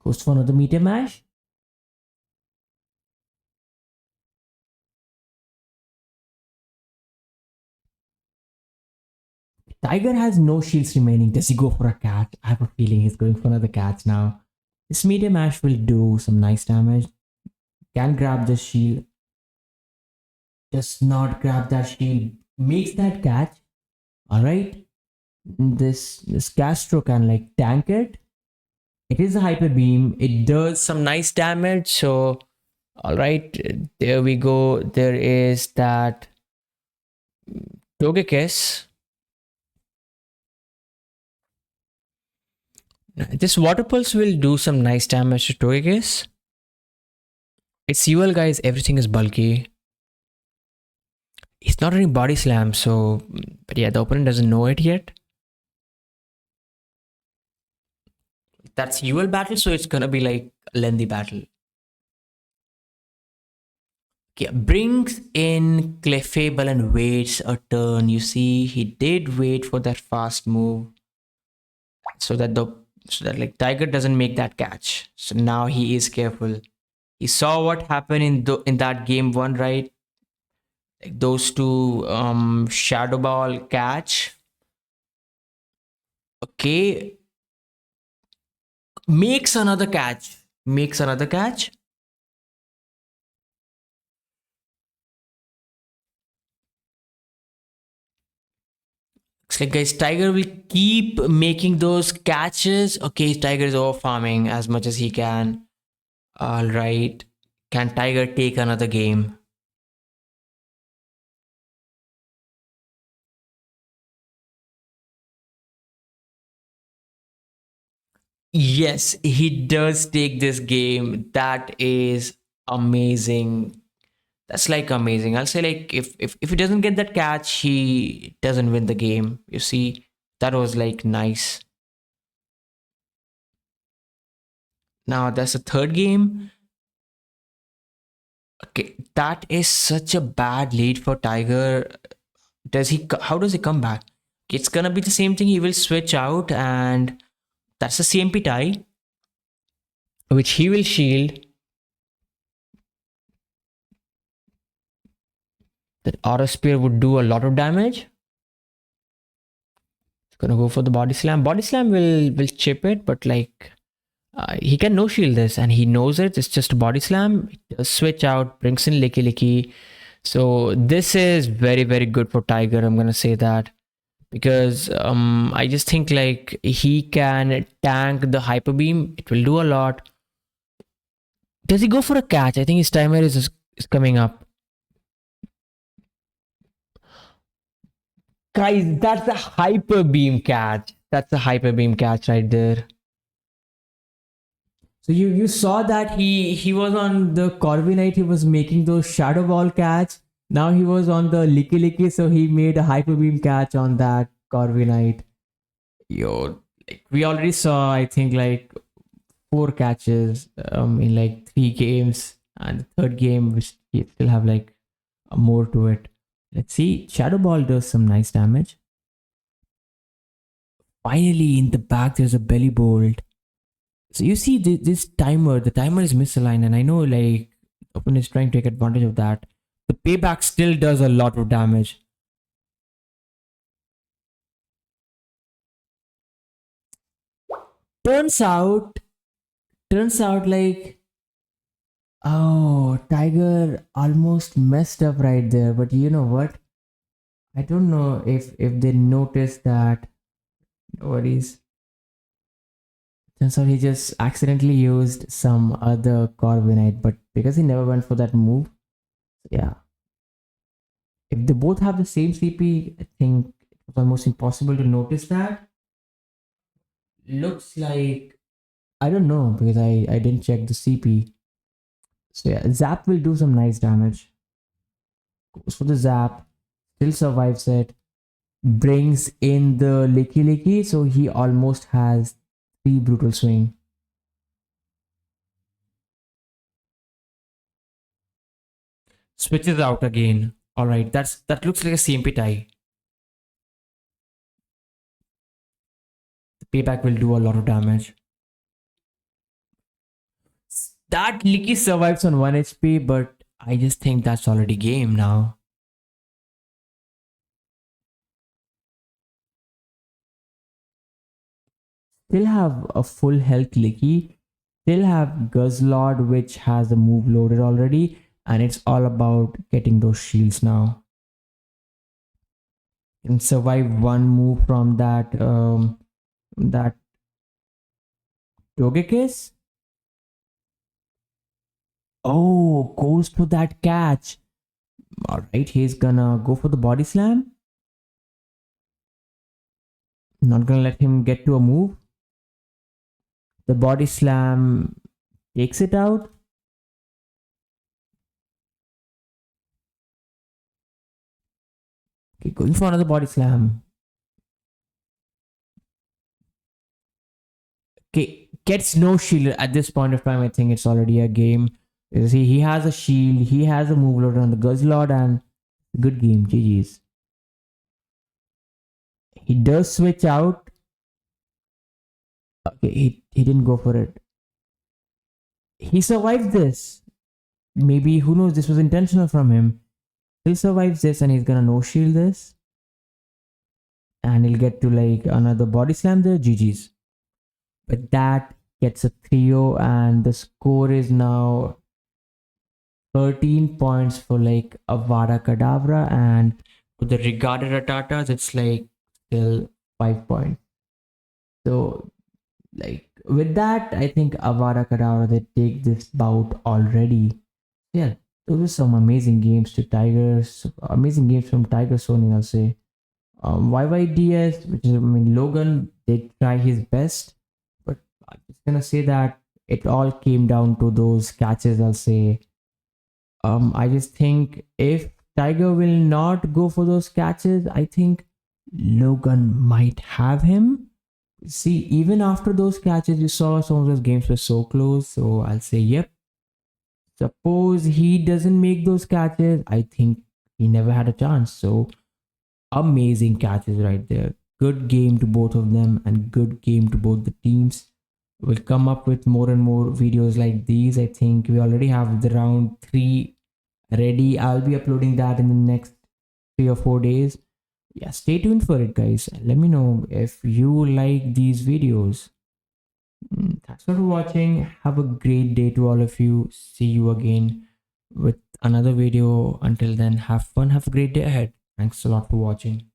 Goes for another Meteor Mash. Tiger has no shields remaining. Does he go for a catch? I have a feeling he's going for another catch now. This Meteor Mash will do some nice damage. Can grab the shield. Does not grab that shield. Makes that catch. Alright. This Castro can like tank it. It is a Hyper Beam. It does some nice damage. So, alright. There we go. There is that Togekiss. This Water Pulse will do some nice damage to Togekiss. It's UL, guys. Everything is bulky. It's not any Body Slam, so... But yeah, the opponent doesn't know it yet. That's UL battle, so it's gonna be like a lengthy battle. Okay, brings in Clefable and waits a turn. You see, he did wait for that fast move. So that like Tiger doesn't make that catch. So now he is careful. He saw what happened in that game one, right? Like those two Shadow Ball catch. Okay. Makes another catch. Makes another catch. Looks like, guys, Tiger will keep making those catches. Okay, Tiger is over farming as much as he can. All right. Can Tiger take another game? Yes, he does take this game. That is amazing. That's like amazing. I'll say like if he doesn't get that catch, he doesn't win the game. You see, that was like nice. Now that's the third game. Okay, that is such a bad lead for Tiger. How does he come back? It's gonna be the same thing. He will switch out, and that's the CMP tie, which he will shield. That Aura Spear would do a lot of damage. It's gonna go for the Body Slam. Body Slam will chip it, but like he can no shield this, and he knows it. It's just a Body Slam. Switch out, brings in Licky Licky. So this is very, very good for Tiger. I'm gonna say that because I just think like he can tank the Hyper Beam. It will do a lot. Does he go for a catch? I think his timer is coming up. Guys, that's a Hyper Beam catch. That's a Hyper Beam catch right there. So you saw that he was on the Corviknight. He was making those Shadow Ball catch. Now he was on the Licky Licky, so he made a Hyper Beam catch on that Corviknight. Yo, like, we already saw, I think, like 4 catches in like 3 games, and the third game we still have like more to it. Let's see. Shadow Ball does some nice damage. Finally, in the back, there's a Belly Bolt. So you see this timer, the timer is misaligned, and I know like opponent is trying to take advantage of that. The payback still does a lot of damage. Turns out, turns out like, oh, Tiger almost messed up right there. But you know what? I don't know if they noticed that. No worries. Turns out he just accidentally used some other carbonite, but because he never went for that move, yeah. If they both have the same CP, I think it was almost impossible to notice that. Looks like, I don't know because I didn't check the CP. So yeah, Zap will do some nice damage. Goes for the Zap, still survives it, brings in the Licky Licky, so he almost has 3 brutal swing. Switches out again. Alright, that looks like a CMP tie. The payback will do a lot of damage. That Licky survives on 1 HP, but I just think that's already game now. Still have a full health Licky. Still have Guzzlord, which has a move loaded already, and it's all about getting those shields now. Can survive one move from that Togekiss. Oh, goes for that catch. Alright, he's gonna go for the body slam. Not gonna let him get to a move. The body slam takes it out. Okay, going for another body slam. Okay, gets no shield at this point of time. I think it's already a game. You see, he has a shield, he has a move loader on the Guzzlord, and good game. GG's. He does switch out. Okay, he didn't go for it. He survived this. Maybe, who knows, this was intentional from him. He survives this and he's gonna no shield this. And he'll get to like another body slam there. GG's. But that gets a 3-0 and the score is now 13 points for like Avada Kadabra, and for the Regarded Ratattas, it's like still 5 points. So, like, with that, I think Avada Kadabra, they take this bout already. Yeah, those are some amazing games to Tigers, amazing games from Tiger Sony, I'll say. YYDS, which is, I mean, Logan did try his best, but I'm just gonna say that it all came down to those catches, I'll say. I just think if Tiger will not go for those catches, I think Logan might have him. See, even after those catches, you saw some of those games were so close. So I'll say, yep. Suppose he doesn't make those catches, I think he never had a chance. So amazing catches right there. Good game to both of them and good game to both the teams. We'll come up with more and more videos like these. I think we already have the round 3 ready. I'll be uploading that in the next 3 or 4 days. Yeah, stay tuned for it, guys. Let me know if you like these videos. Thanks for watching. Have a great day to all of you. See you again with another video. Until then, have fun. Have a great day ahead. Thanks a lot for watching.